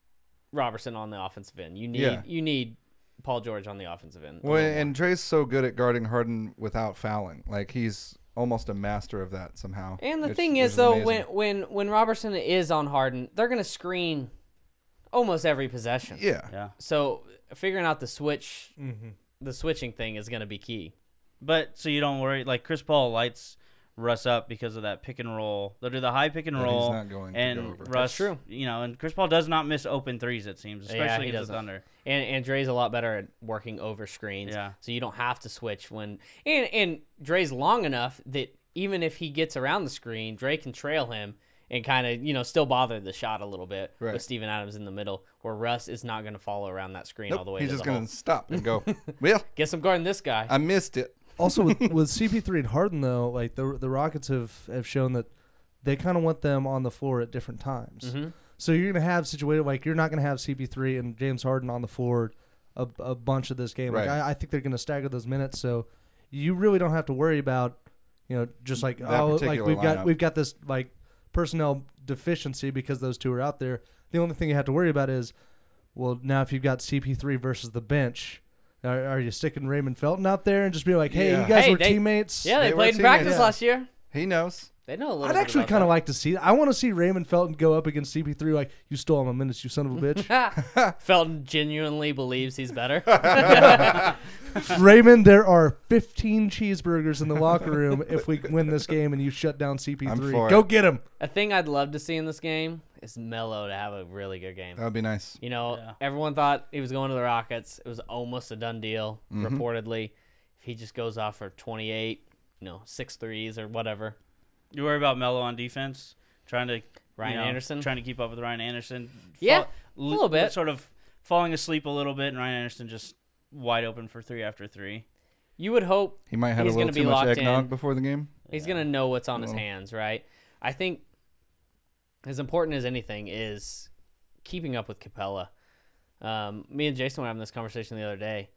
Roberson on the offensive end. You need Paul George on the offensive end. Well, and Dre's so good at guarding Harden without fouling. Like, he's almost a master of that somehow. And the which thing is, though, amazing. when Roberson is on Harden, they're going to screen almost every possession. Yeah. So figuring out the switching thing is going to be key. But so you don't worry. Like Chris Paul lights Russ up because of that pick and roll. They'll do the high pick and But roll. he's not going to and go over. Russ, That's true. And Chris Paul does not miss open threes. It seems, especially he against the doesn't. Thunder. And Dre's a lot better at working over screens. Yeah. So you don't have to switch when and Dre's long enough that even if he gets around the screen, Dre can trail him and kind of, still bother the shot a little bit Right. with Steven Adams in the middle, where Russ is not going to follow around that screen all the way He's to just the going hole. to stop and go, well, Guess I'm guarding this guy. I missed it. Also, with CP3 and Harden, though, like the Rockets have shown that they kind of want them on the floor at different times. So you're going to have situated like you're not going to have CP3 and James Harden on the floor a bunch of this game. Like Right. I think they're going to stagger those minutes, so you really don't have to worry about, just like That particular we've lineup. got this like personnel deficiency because those two are out there. The only thing you have to worry about is, well, now if you've got CP3 versus the bench, are you sticking Raymond Felton out there and just be like, hey, Yeah. you guys Hey, were they- teammates? Yeah, they They were played in practice teammates. last year. He knows. They know a little I'd bit actually about kind of that. like to see that. I want to see Raymond Felton go up against CP3 like, you stole my minutes, you son of a bitch. Felton genuinely believes he's better. Raymond, there are 15 cheeseburgers in the locker room if we win this game and you shut down I'm CP3. for Go it. get him. A thing I'd love to see in this game is Melo to have a really good game. That would be nice. Yeah. Everyone thought he was going to the Rockets. It was almost a done deal, Mm-hmm. reportedly. If he just goes off for 28, 6 threes or whatever. You worry about Melo on defense, trying to Ryan Anderson? trying to keep up with Ryan Anderson. Yeah, a little bit. Sort of falling asleep a little bit, and Ryan Anderson just wide open for 3 after 3. You would hope He might have He's a little gonna be too much locked eggnog in. before the game. he's going to know what's on his Well. hands, right? I think as important as anything is keeping up with Capella. Me and Jason were having this conversation the other day.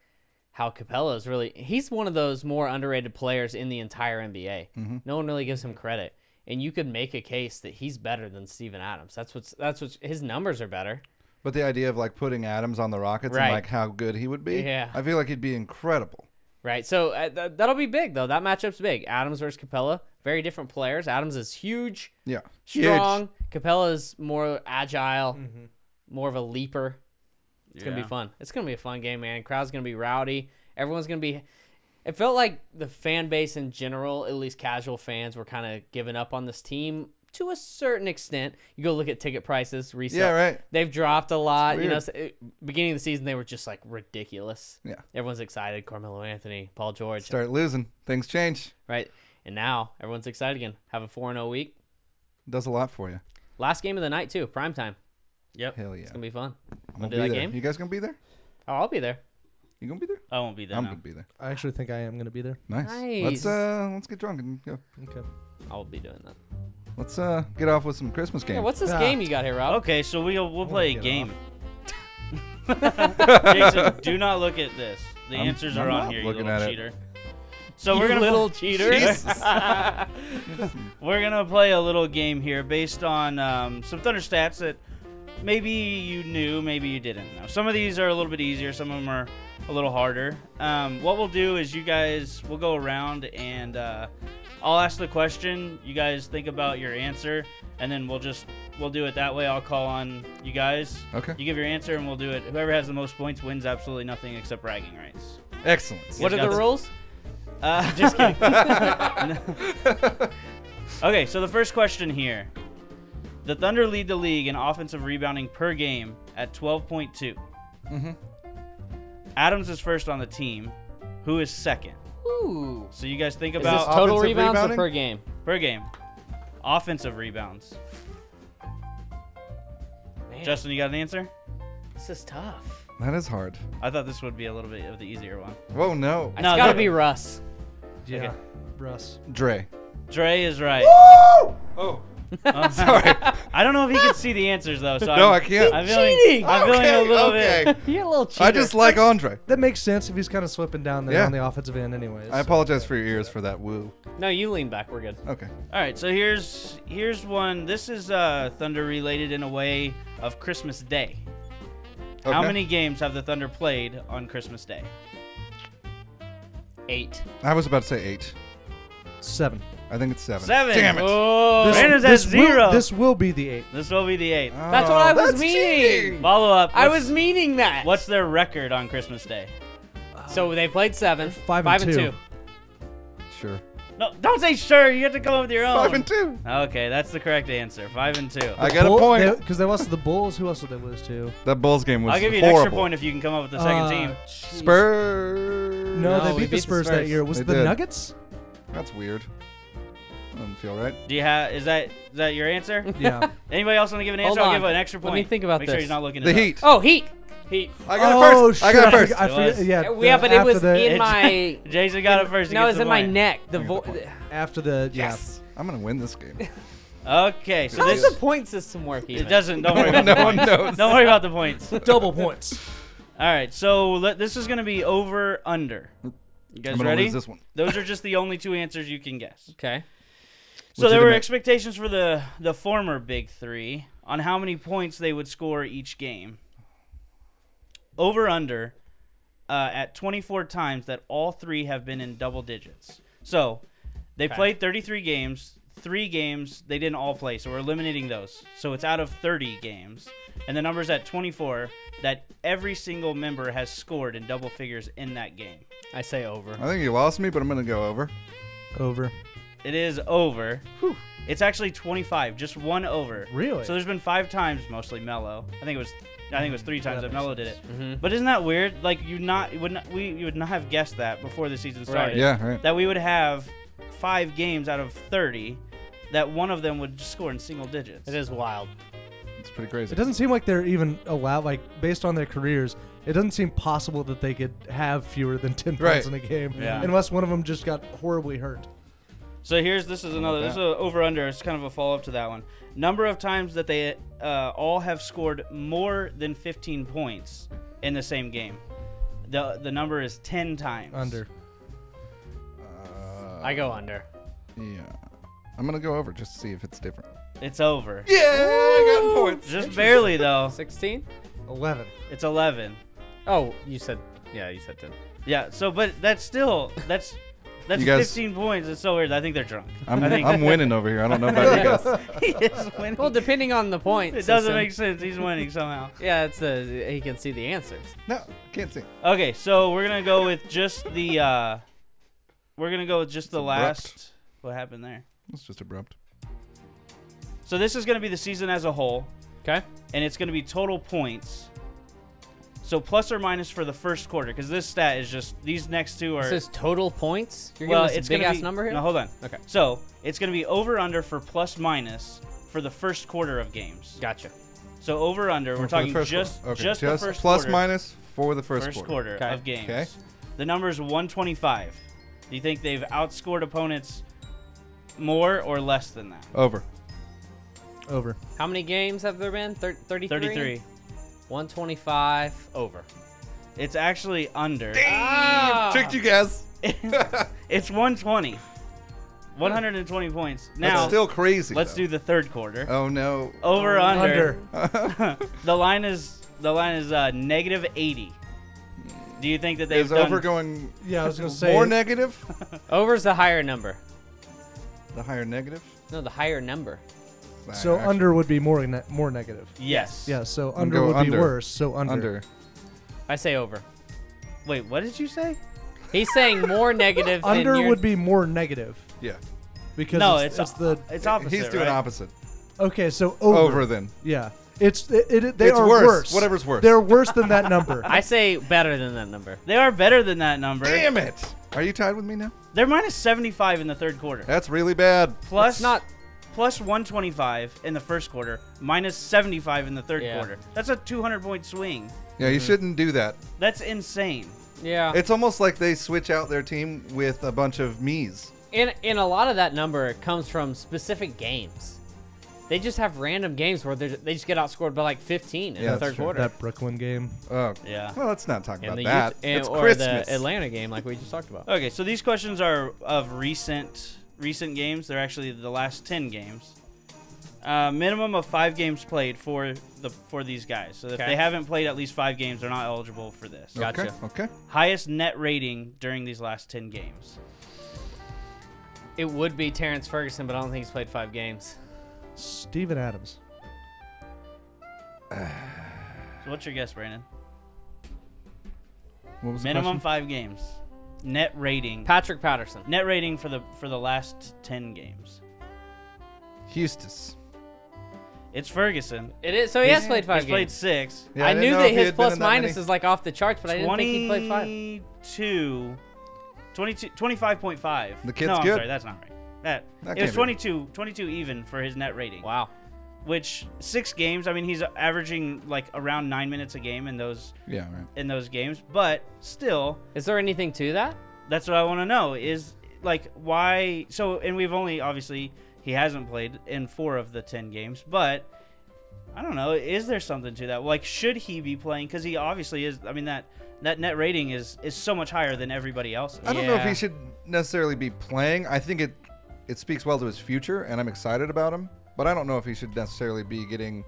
How Capella is he's one of those more underrated players in the entire NBA. Mm-hmm. No one really gives him credit. And you could make a case that he's better than Steven Adams. That's what's his numbers are better. But the idea of like putting Adams on the Rockets Right. and like how good he would be, Yeah. I feel like he'd be incredible. Right. So that'll be big though. That matchup's big. Adams versus Capella, very different players. Adams is huge, Yeah, strong. Capella is more agile, more of a leaper. It's gonna be fun. It's gonna be a fun game, man. Crowd's gonna be rowdy. Everyone's gonna be. It felt like the fan base in general, at least casual fans, were kind of giving up on this team to a certain extent. You go look at ticket prices, resale. Yeah, right. They've dropped a lot. weird. Beginning of the season, they were just like ridiculous. Yeah. Everyone's excited. Carmelo Anthony, Paul George, Start losing, things change. right? And now everyone's excited again. Have a 4-0 week. Does a lot for you. Last game of the night too, prime time. Yep. Hell yeah. It's gonna be fun. I'm Wanna gonna do be that there. game? You guys gonna be there? Oh, I'll be there. You gonna be there? I won't be there I'm now. gonna be there. I actually think I am going to be there. Nice. Nice. Let's get drunk and go. Okay. I'll be doing that. Let's get off with some Christmas Yeah, games. what's this Ah. game you got here, Rob? Okay, so we'll play a get game. Jason, do not look at this. The I'm- answers I'm are on not here, you looking little at it. cheater. So You we're gonna little cheater. We're gonna play a little game here based on some Thunder stats that maybe you knew, maybe you didn't know. Some of these are a little bit easier, some of them are a little harder. What we'll do is you guys will go around and I'll ask the question. You guys think about your answer, and then we'll do it that way. I'll call on you guys. Okay. You give your answer, and we'll do it. Whoever has the most points wins absolutely nothing except bragging rights. Excellent. What are got the this. rules? Just kidding. Okay, so the first question here. The Thunder lead the league in offensive rebounding per game at 12.2. Mm-hmm. Adams is first on the team. Who is second? Ooh. So you guys think Is this about total offensive rebounds rebounding? or per game? per game. Offensive rebounds. Man, Justin, you got an answer? this is tough. That is hard. I thought this would be a little bit of the easier one. Whoa, no. It's No, got to no. be Russ. Yeah. Okay. Russ. Dre. Dre is right. Oh. Sorry. I don't know if he can see the answers though. So No, I'm, I can't. I'm feeling, Cheating! I'm feeling a little bit. You're a little cheater. I just like Andre. That makes sense if he's kind of slipping down there Yeah. on the offensive end anyways. I apologize for your ears for that woo. No, you lean back. We're good. Okay. All right, so here's one. This is Thunder related in a way of Christmas Day. How Okay. many games have the Thunder played on Christmas Day? 8. I was about to say 8. 7. I think it's 7. 7. Damn it. Oh, Brandon's at 0. This will be the 8th. This will be the 8th. That's what I was that's meaning. cheating. Follow up. I what's- was meaning that. What's their record on Christmas Day? So they played 7. 5 5 and and 2. 2. Sure. No, don't say sure. You have to come up with your own. 5 and 2. Okay, that's the correct answer. 5 and 2. I got a point. Because they lost to the Bulls. Who else did they lose to? That Bulls game was I'll give you an horrible. extra point if you can come up with the second team. Spurs. No, No, they we beat the Spurs that year. Was They it the did. Nuggets? That's weird. Doesn't feel right. Do you have? Is that your answer? Yeah. Anybody else want to give an Hold answer? I'll on. give an extra Let point. me think about Make sure this. he's not looking The it up. Heat. Oh, Heat. Heat. I got it first. I got it first. I It was. forget, yeah, Yeah, but it after was the, in my. Jason got it first. He No, gets it's the in my point. neck. The I got the point. after the Yes. I'm gonna win this game. Okay, so How this does the point system work? Even? It doesn't. Don't worry about No the one points. knows. Don't worry about the points. double points. All right, so this is going to be over under. You guys I'm gonna ready? lose this one. Those are just the only two answers you can guess. Okay. So there were Legitimate. expectations for the former Big Three on how many points they would score each game. Over under at 24 times that all three have been in double digits. So they played 33 games. 3 games they didn't all play, so we're eliminating those. So it's out of 30 games. And the number's at 24 that every single member has scored in double figures in that game. I say over. I think you lost me, but I'm gonna go over. Over. It is over. Whew. It's actually 25, just one over. Really? So there's been 5 times, mostly Melo. I think it was 3 times that Melo did it. Mm-hmm. But isn't that weird? Like you would not have guessed that before the season started. Yeah, right. That we would have 5 games out of 30 that one of them would score in single digits. It is wild. It's pretty crazy. It doesn't seem like they're even allowed, like, based on their careers, it doesn't seem possible that they could have fewer than 10 Right. points in a game. Yeah. Unless one of them just got horribly hurt. So this is an over-under. It's kind of a follow-up to that one. Number of times that they all have scored more than 15 points in the same game. The number is 10 times. Under. I go under. Yeah. I'm gonna go over just to see if it's different. It's over. Yeah, I got points. Just barely, though. 16? 11. It's 11. Oh, you said 10. Yeah, so, but that's still, that's You guys- 15 points. It's so weird. I think they're drunk. I'm winning over here. I don't know about you guys. He is winning. Well, depending on the point. It doesn't system. make sense. He's winning somehow. Yeah, he can see the answers. No, can't see. Okay, so we're gonna go with just the abrupt. last. What happened there? It's just abrupt. So this is gonna be the season as a whole, Okay. and it's gonna be total points. So plus or minus for the first quarter, because this stat is just these next two are. This is total points? You're well, giving us it's a big gonna ass be, number here? No, hold on. Okay. So it's gonna be over under for plus minus for the first quarter of games. Gotcha. So over under, we're For the talking first just quarter. Okay, just the first plus quarter. minus for the first quarter Okay. of games. Okay. The number is 125. Do you think they've outscored opponents more or less than that? Over. Over. How many games have there been? 33? 33. 125 over. It's actually under. Ah! Tricked you guys. It's 120. 120 points. Now, That's still crazy. let's though. do the third quarter. Oh no. Over under. Under. The line is negative 80. Do you think that they've Is done over going Yeah, I was going to say. more negative? Over's the higher number. The higher negative? No, the higher number. So Actually, under would be more negative. Yes. Yeah, so I'm under go would under. be worse. So under. Under. I say over. Wait, what did you say? He's saying more negative than Under you're- would be more negative Yeah. because No, it's it's the It's opposite. He's doing right? opposite. okay. So over. Over then. Yeah, they It's are worse. worse. Whatever's worse. They're worse than that number. I say better than that number. They are better than that number. Damn it. Are you tied with me now? They're minus 75 in the third quarter. That's really bad. Plus It's not. plus 125 in the first quarter, minus 75 in the third Yeah. quarter. That's a 200-point swing. Yeah, you shouldn't do that. That's insane. Yeah. It's almost like they switch out their team with a bunch of me's. In a lot of that number, it comes from specific games. They just have random games where they just get outscored by like 15 in Yeah, the that's third true. quarter. That Brooklyn game. Oh. Yeah. Well, let's not talk And about the that. Ut- It's or Christmas. the Atlanta game, like we just talked about. Okay, so these questions are of recent games. They're actually the last 10 games. Minimum of 5 games played for these guys. So if Okay. they haven't played at least 5 games, they're not eligible for this. Gotcha. Okay. Highest net rating during these last 10 games. It would be Terrence Ferguson, but I don't think he's played 5 games. Steven Adams. So what's your guess, Brandon? What was the Minimum question? 5 games. Net rating. Patrick Patterson. Net rating for the last 10 games. Eustace. It's Ferguson. It is. So he has played 5 He's played games. 6. Yeah, I didn't knew know that if he his had been plus in that many. minus is like off the charts, but I didn't think he played 5. 25.5. The kid's no, I'm good. sorry, that's not right. That It was can't be 22 even for his net rating. Wow. Which 6 games, I mean, he's averaging like around 9 minutes a game in those Yeah, right. games, but still, Is there anything to that? that's what I want to know is like why. So, and we've only obviously he hasn't played in 4 of the 10 games, but I don't know. Is there something to that? Like, should he be playing? Because he obviously is. I mean, that net rating is so much higher than everybody else's. I don't know if he should necessarily be playing. I think it speaks well to his future, and I'm excited about him. But I don't know if he should necessarily be getting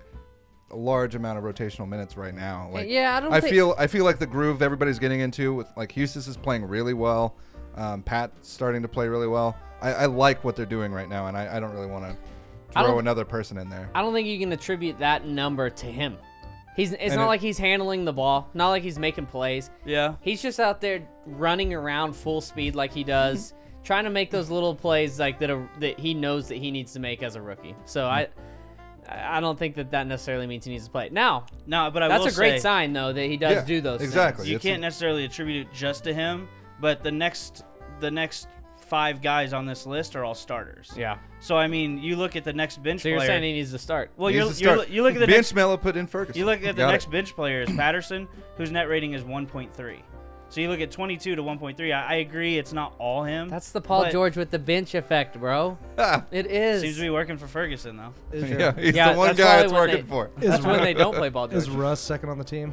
a large amount of rotational minutes right now. Like, yeah, I feel like the groove everybody's getting into with like Hustis is playing really well, Pat's starting to play really well. I like what they're doing right now, and I don't really want to throw another person in there. I don't think you can attribute that number to him. It's not like he's handling the ball, not like he's making plays. Yeah. He's just out there running around full speed like he does, trying to make those little plays like that he knows that he needs to make as a rookie. So I don't think that necessarily means he needs to play. Now, but that's a great sign though that he does do those exactly. things. You can't necessarily attribute it just to him, but the next 5 guys on this list are all starters. Yeah. So I mean, you look at the next bench So player. you're saying he needs to start? Well, He you needs to start. look at the bench next. Melo put in Ferguson. You look at the Got next it. bench player is Patterson, whose net rating is 1.3. So you look at 22 to 1.3. I agree, it's not all him. That's the Paul but George with the bench effect, bro. It is. Seems to be working for Ferguson though. Yeah, he's Yeah, the one that's guy probably it's when working they- for. That's when they don't play Paul George. Is Russ second on the team?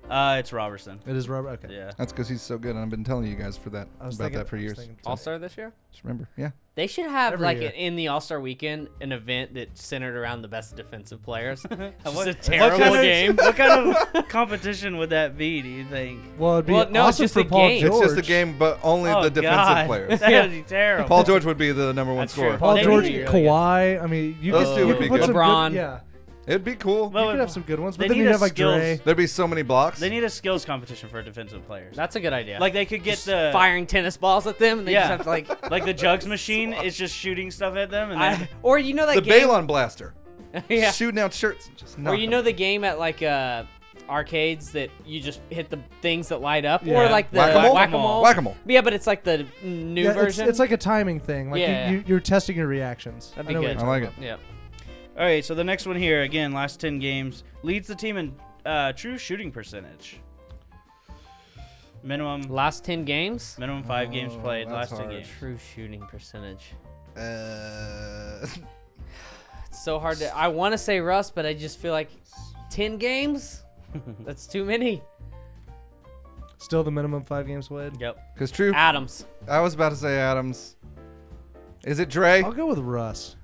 It's Roberson. It is Robert. Okay. Yeah. That's because he's so good, and I've been telling you guys about that for years. All-Star this year? Just remember, yeah. They should have Every year. in the All-Star weekend an event that's centered around the best defensive players. Just What- a terrible what kind game. Of, what kind of competition would that be? Do you think? Well, it'd be Well, no, it's awesome just for a Paul game. George. It's just a game, but only Oh, the defensive God. players. That would be terrible. Paul George would be the number one That's scorer. true. Paul They George, would be really Kawhi. I mean, you Those could, two you would could be put good. some LeBron. Good, yeah, It'd be cool. Well, you could have some good ones, they but then need you a have like skills- Dre. There'd be so many blocks. They need a skills competition for defensive players. That's a good idea. Like they could get Just the firing tennis balls at them, and they Yeah. just have to like. like the jugs machine is just shooting stuff at them, and then Or you know that the game. Balon blaster. Yeah. Shooting out shirts. And just Or knocking you know them. the game at like arcades that you just hit the things that light up, or Yeah. like the Whack-a-mole? whack-a-mole. Whack-a-mole. Yeah, but it's like the new Yeah, version. it's like a timing thing. Like Yeah. you're testing your reactions. That'd I be know what good. you're I like talking it. Yeah. all right. So the next one here again, last 10 games leads the team in true shooting percentage. Minimum Last 10 games. 5 games played. that's Last 10 hard. games. True shooting percentage. Uh, It's so hard to. I want to say Russ, but I just feel like 10 games. That's too many. about. Still the minimum 5 games played. Yep. Because true. Adams. I was about to say Adams. Is it Dre? I'll go with Russ.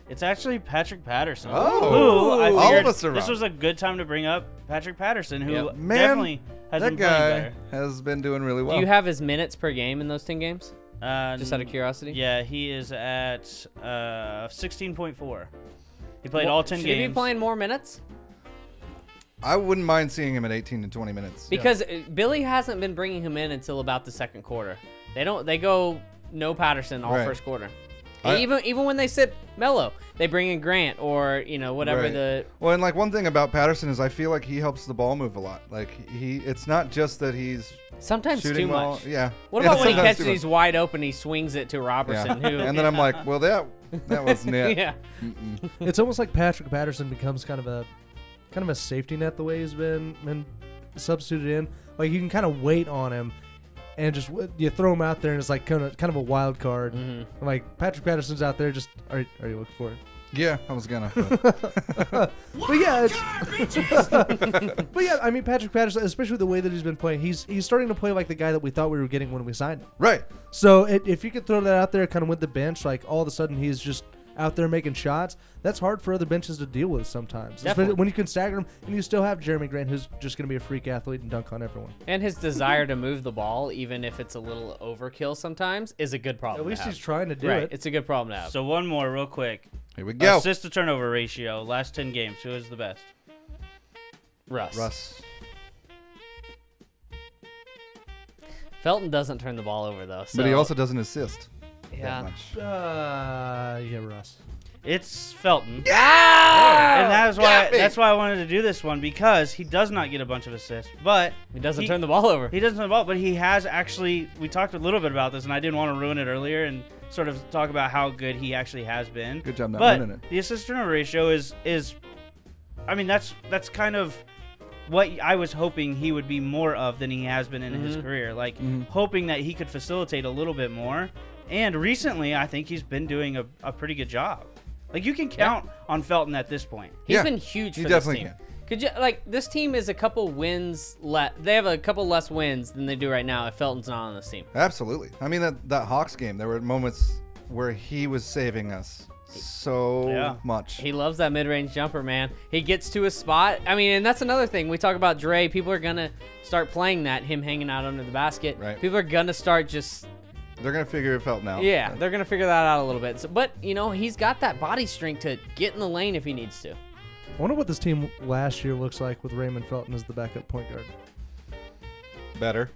It's actually Patrick Patterson. Oh. Who I All figured of us are this wrong. was a good time to bring up Patrick Patterson, who Yep. Man, definitely has that been playing guy better. has been doing really well. Do you have his minutes per game in those 10 games? Just out of N- curiosity. Yeah, he is at 16.4. He played all 10 Should games. he be playing more minutes? I wouldn't mind seeing him at 18 to 20 minutes. Because Billy hasn't been bringing him in until about the second quarter. They go no Patterson all Right. first quarter. I- Even when they sit Melo, they bring in Grant or whatever Right. the. Well, and like one thing about Patterson is I feel like he helps the ball move a lot. Like it's not just that he's Sometimes shooting too well. much. Yeah. What Yeah, about when he sometimes catches too much. these wide open? He swings it to Roberson, Yeah. who. And then I'm like, well, that wasn't it. yeah. It's almost like Patrick Patterson becomes kind of a safety net the way he's been substituted in. Like you can kind of wait on him, and just you throw him out there, and it's like kind of a wild card. Mm-hmm. Like Patrick Patterson's out there, just are you looking for it? Yeah, I was gonna. But yeah, but yeah, I mean Patrick Patterson, especially the way that he's been playing, he's starting to play like the guy that we thought we were getting when we signed him. Right. So if you could throw that out there, kind of with the bench, like all of a sudden he's just out there making shots. That's hard for other benches to deal with sometimes. Especially Definitely. when you can stagger them, and you still have Jeremy Grant, who's just going to be a freak athlete and dunk on everyone. And his desire to move the ball, even if it's a little overkill sometimes, is a good problem. At least to have. he's trying to do right. it. It's a good problem to have. So one more real quick. Here we go. Assist to turnover ratio, last 10 games. Who is the best? Russ. Felton doesn't turn the ball over though. So, But he also doesn't assist. yeah. That much. Yeah, Russ. It's Felton. Ah! And that is why Got me. that's why I wanted to do this one, because he does not get a bunch of assists, but He doesn't turn the ball over. he doesn't turn the ball, but he has actually. We talked a little bit about this, and I didn't want to ruin it earlier and sort of talk about how good he actually has been. Good job not But ruining it. the assist turnover ratio is, I mean, that's kind of what I was hoping he would be more of than he has been in his career. Like hoping that he could facilitate a little bit more. And recently, I think he's been doing a pretty good job. Like, you can count on Felton at this point. He's Yeah, been huge you for this definitely team. can. Could you this team is a couple wins they have a couple less wins than they do right now if Felton's not on this team. Absolutely. I mean, that Hawks game, there were moments where he was saving us so much. He loves that mid-range jumper, man. He gets to a spot. I mean, and that's another thing. We talk about Dre. People are going to start playing that, him hanging out under the basket. Right. People are going to start just... They're going to figure it Felton out. Yeah, they're going to figure that out a little bit. So, but, he's got that body strength to get in the lane if he needs to. I wonder what this team last year looks like with Raymond Felton as the backup point guard. Better.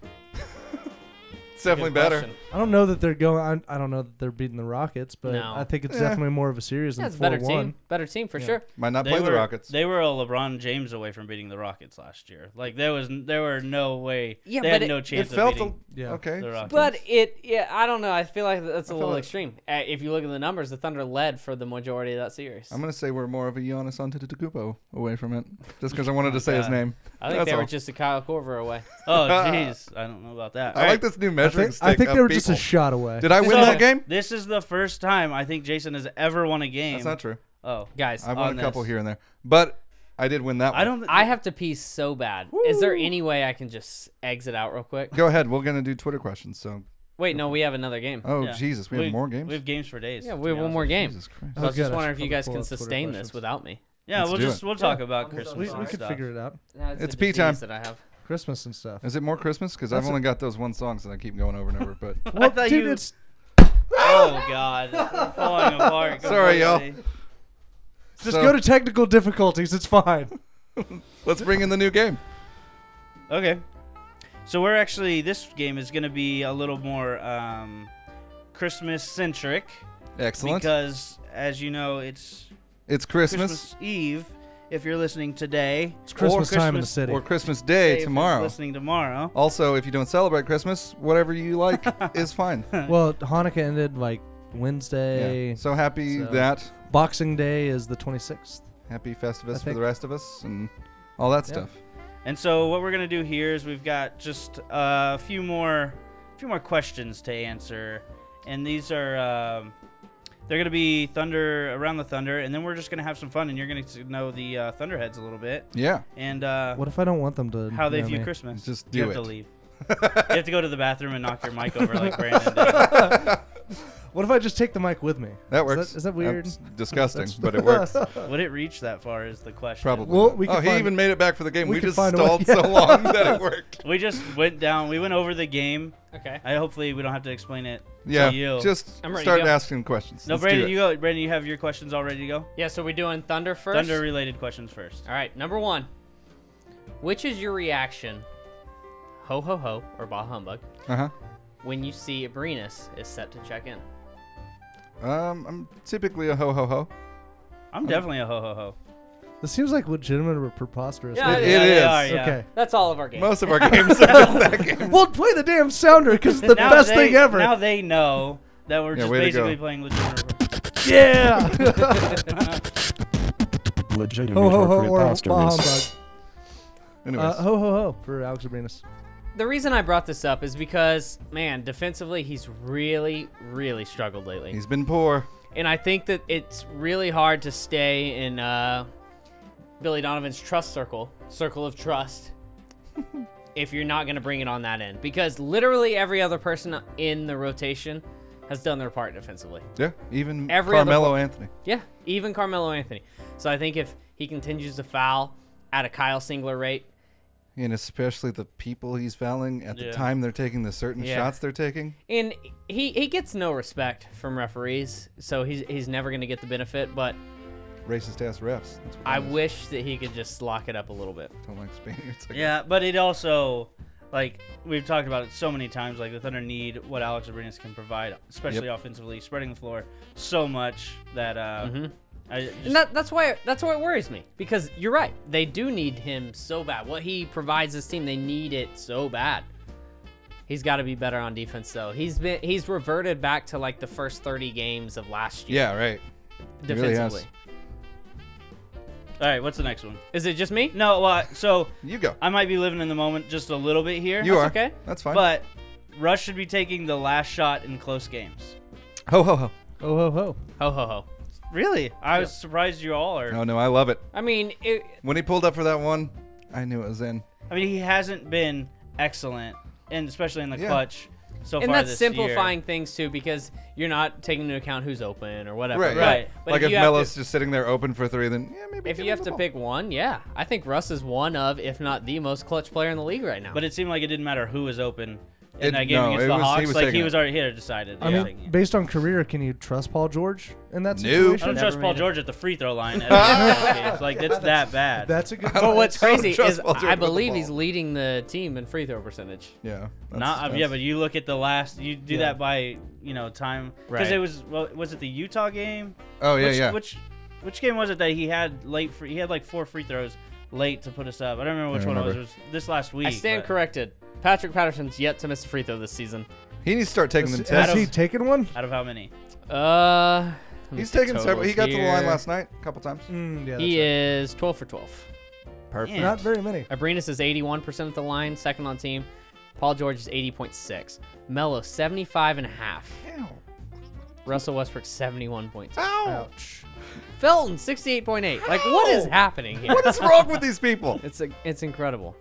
It's definitely Good better. question. I don't know that they're going. I don't know that they're beating the Rockets, but No. I think it's definitely more of a series Yeah, than it's a better 4-1. team. Better team for sure. Might not play the Rockets. They were a LeBron James away from beating the Rockets last year. Like, there were no way. Yeah, they but had no It chance of felt beating okay. the Rockets. But I don't know. I feel like that's a little like- extreme. If you look at the numbers, the Thunder led for the majority of that series. I'm going to say we're more of a Giannis Antetokounmpo away from it, just because I wanted to say his name. I think That's they were all. just a Kyle Korver away. Oh, jeez. I don't know about that. I All like right. this new measuring stick. I think of they were just a people. shot away. Did I win So, that game? This is the first time I think Jason has ever won a game. That's not true. Oh, Guys, I've won on a couple this. here and there, but I did win that one. I don't. I have to pee so bad. Is there any way I can just exit out real quick? Go ahead. We're gonna do Twitter questions. So, Wait, no, we have another game. oh Yeah. Jesus, we have more games. We have games for days. Yeah, to we have be one honest more with you. game. Jesus Christ. So I was Oh, just good. I wondering if should you guys probably can pull up Twitter sustain this questions. without me. Yeah, Let's do it. we'll talk about Christmas. We and could stuff. figure it out. It's pee time. That I have. Christmas and stuff. Is it more Christmas? Because I've That's only got those one songs that I keep going over and over. But I thought dude, you. it's Oh God, we're falling apart. Sorry, y'all. completely. just So- go to technical difficulties. It's fine. let's bring in the new game. Okay, so this game is going to be a little more Christmas centric Excellent. because, as you know, it's It's Christmas, Christmas Eve. If you're listening today, It's Christmas or time in the Christmas city. or Christmas Day Day if you're tomorrow. listening tomorrow. Also, if you don't celebrate Christmas, whatever you like is fine. Well, Hanukkah ended like Yeah. Wednesday. So happy So- that. Boxing Day is the 26th. Happy I Festivus for think- the rest of us and all that Yeah. stuff. And so what we're gonna do here is we've got just a few more questions to answer, and these are they're gonna be around the Thunder, and then we're just gonna have some fun, and you're gonna get to know the Thunderheads a little bit, Yeah. and What if I don't want them to how they know view me? Christmas. Just you do have to it. leave. You have to go to the bathroom and knock your mic over like Brandon did. What if I just take the mic with me? That works. Is that weird? That's disgusting, but it works. Would it reach that far is the question. Probably. Well, we oh, could he find- even made it back for the game. we We could just find a way- stalled so long that it worked. We just went over the game. Okay. Hopefully we don't have to explain it Yeah. to you. Just I'm ready to start go. asking questions. No, Let's do Brandon, it. you go. Brandon, you have your questions all ready to go? Yeah, so we're doing Thunder first? Thunder-related questions first. All right, number one. Which is your reaction, ho ho ho, or bah humbug, Uh-huh. when you see Abrinas is set to check in? I'm typically a ho ho ho. I'm definitely a ho-ho-ho. This seems like legitimate or preposterous. Yeah, It they is. are, yeah. Okay. That's all of our games. Most of our games are just that game. Well, play the damn sounder because it's the Now best they- thing ever. Now they know that we're Yeah, just way to basically go. playing legitimate. Yeah. Legitimate ho ho or ho or bah preposterous. humbug. Anyways. Ho ho ho for Alex Abrinas. The reason I brought this up is because, man, defensively, he's really, really struggled lately. He's been poor. And I think that it's really hard to stay in Billy Donovan's trust circle of trust, if you're not going to bring it on that end. Because literally every other person in the rotation has done their part defensively. Yeah. Even Every other Carmelo ball- Anthony. Yeah, even Carmelo Anthony. So I think if he continues to foul at a Kyle Singler rate, And especially the people he's fouling at the Yeah. time they're taking the certain Yeah. shots they're taking. and he gets no respect from referees, so he's never going to get the benefit. But Racist ass refs. That's what I it is. wish that he could just lock it up a little bit. Don't like Spaniards. Yeah, but it also, like, we've talked about it so many times, like, the Thunder need what Alex Abrinas can provide, especially offensively, spreading the floor so much that I just, And that's why it worries me, because you're right. They do need him so bad. What he provides this team, they need it so bad. He's got to be better on defense, though. He's reverted back to like the first 30 games of last year. Yeah, right. He really has. defensively. all right, what's the next one? Is it just me? No, so You go. I might be living in the moment just a little bit here. You are. okay. That's fine. But Russ should be taking the last shot in close games. ho ho ho. Ho ho ho. Ho ho ho. Really? I was surprised you all are. Oh no, I love it. I mean, When he pulled up for that one, I knew it was in. I mean, he hasn't been excellent, and especially in the clutch so and far that's this simplifying year. things too, because you're not taking into account who's open or whatever. Right. Right. But Like if you have Melo's to, just sitting there open for 3, then maybe. if give you him have the to ball. pick one, yeah, I think Russ is one of, if not the most clutch player in the league right now. But it seemed like it didn't matter who was open in It- that game no, against it the was- he Hawks. was Like taking he it. was already he had decided. I mean, based on career, can you trust Paul George in that No. situation? I don't Never trust Paul made it. George at the free throw line. It's like it's that bad. That's a good. but what's I don't crazy trust is Paul George I with the believe ball. he's leading the team in free throw percentage. Yeah. Yeah, but you look at the last. You do that by time because Right. it was it the Utah game? Oh yeah, Which game was it that he had late? He had like 4 free throws late to put us up. I don't remember which one it was. It was this last week. I stand but corrected. Patrick Patterson's yet to miss a free throw this season. He needs to start taking them Has tests. he taken one? Out of how many? Let me He's see taken several. He got totals to the line here. last night a couple times. Yeah, He that's is 12 for 12. Perfect. Yeah. not very many. Abrinas is 81% at the line, second on team. Paul George is 80.6. Melo 75.5. Ow. Russell Westbrook 71.2. Ow. Ouch. Felton 68.8. Like what is happening here? What is wrong with these people? It's incredible.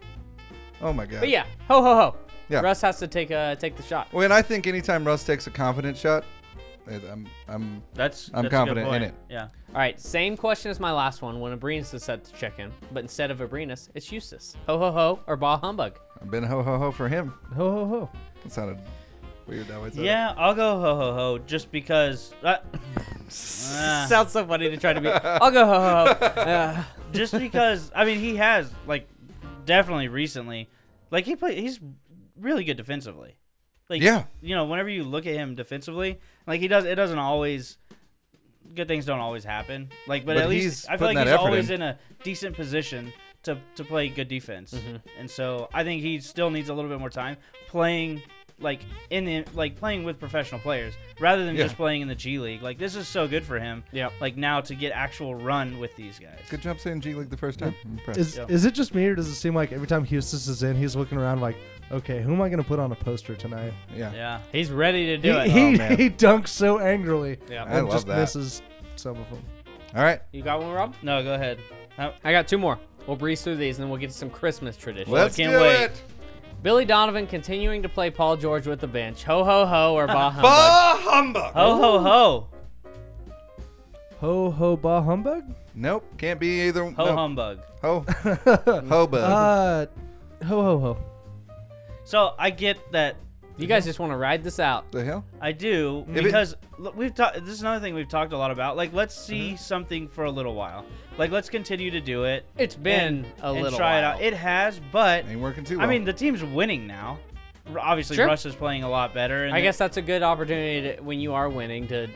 Oh my god. But yeah, ho ho ho. Yeah. Russ has to take the shot. Well, and I think anytime Russ takes a confident shot, I'm That's I'm a good confident in point. it. Yeah. All right, same question as my last one when Abrinas is set to check in, but instead of Abrinas, it's Eustace. Ho ho ho or Bah Humbug. I've been ho ho ho for him. Ho ho ho. That sounded weird that way. Yeah, I'll go ho ho ho just because. Sounds so funny to try to be. I'll go ho ho ho. Just because I mean he has like definitely recently, like he's really good defensively. Like Yeah. whenever you look at him defensively, like it doesn't always. Good things don't always happen. Like, but at he's least I feel putting like that he's effort always in. in a decent position to play good defense. Mm-hmm. And so I think he still needs a little bit more time playing playing with professional players rather than Yeah. just playing in the G League. Like this is so good for him. Yep. Like now to get actual run with these guys. Good job saying G League the first time. I'm impressed. Is it just me or does it seem like every time Eustace is in, he's looking around like, okay, who am I going to put on a poster tonight? Yeah. Yeah. He's ready to do it. man. He dunks so angrily Yeah. I and love just that. misses some of them. All right. You got one, Rob? No, go ahead. I got two more. We'll breeze through these and then we'll get to some Christmas traditions. Let's can't do wait. it. Billy Donovan continuing to play Paul George with the bench. Ho ho ho or Bah Humbug. Bah Humbug. Ho ho ho. Ho ho bah humbug? Nope. Can't be either. Ho nope. humbug. Ho. Hobug. Ho ho ho. So I get that. You guys just want to ride this out. The hell? I do If it- because look, we've talked. This is another thing we've talked a lot about. Like, let's see Mm-hmm. something for a little while. Like, let's continue to do it. It's been a and little try it while. out. It has, but Ain't working too I well. mean, the team's winning now. Obviously, Sure. Russ is playing a lot better. And I guess that's a good opportunity to, when you are winning to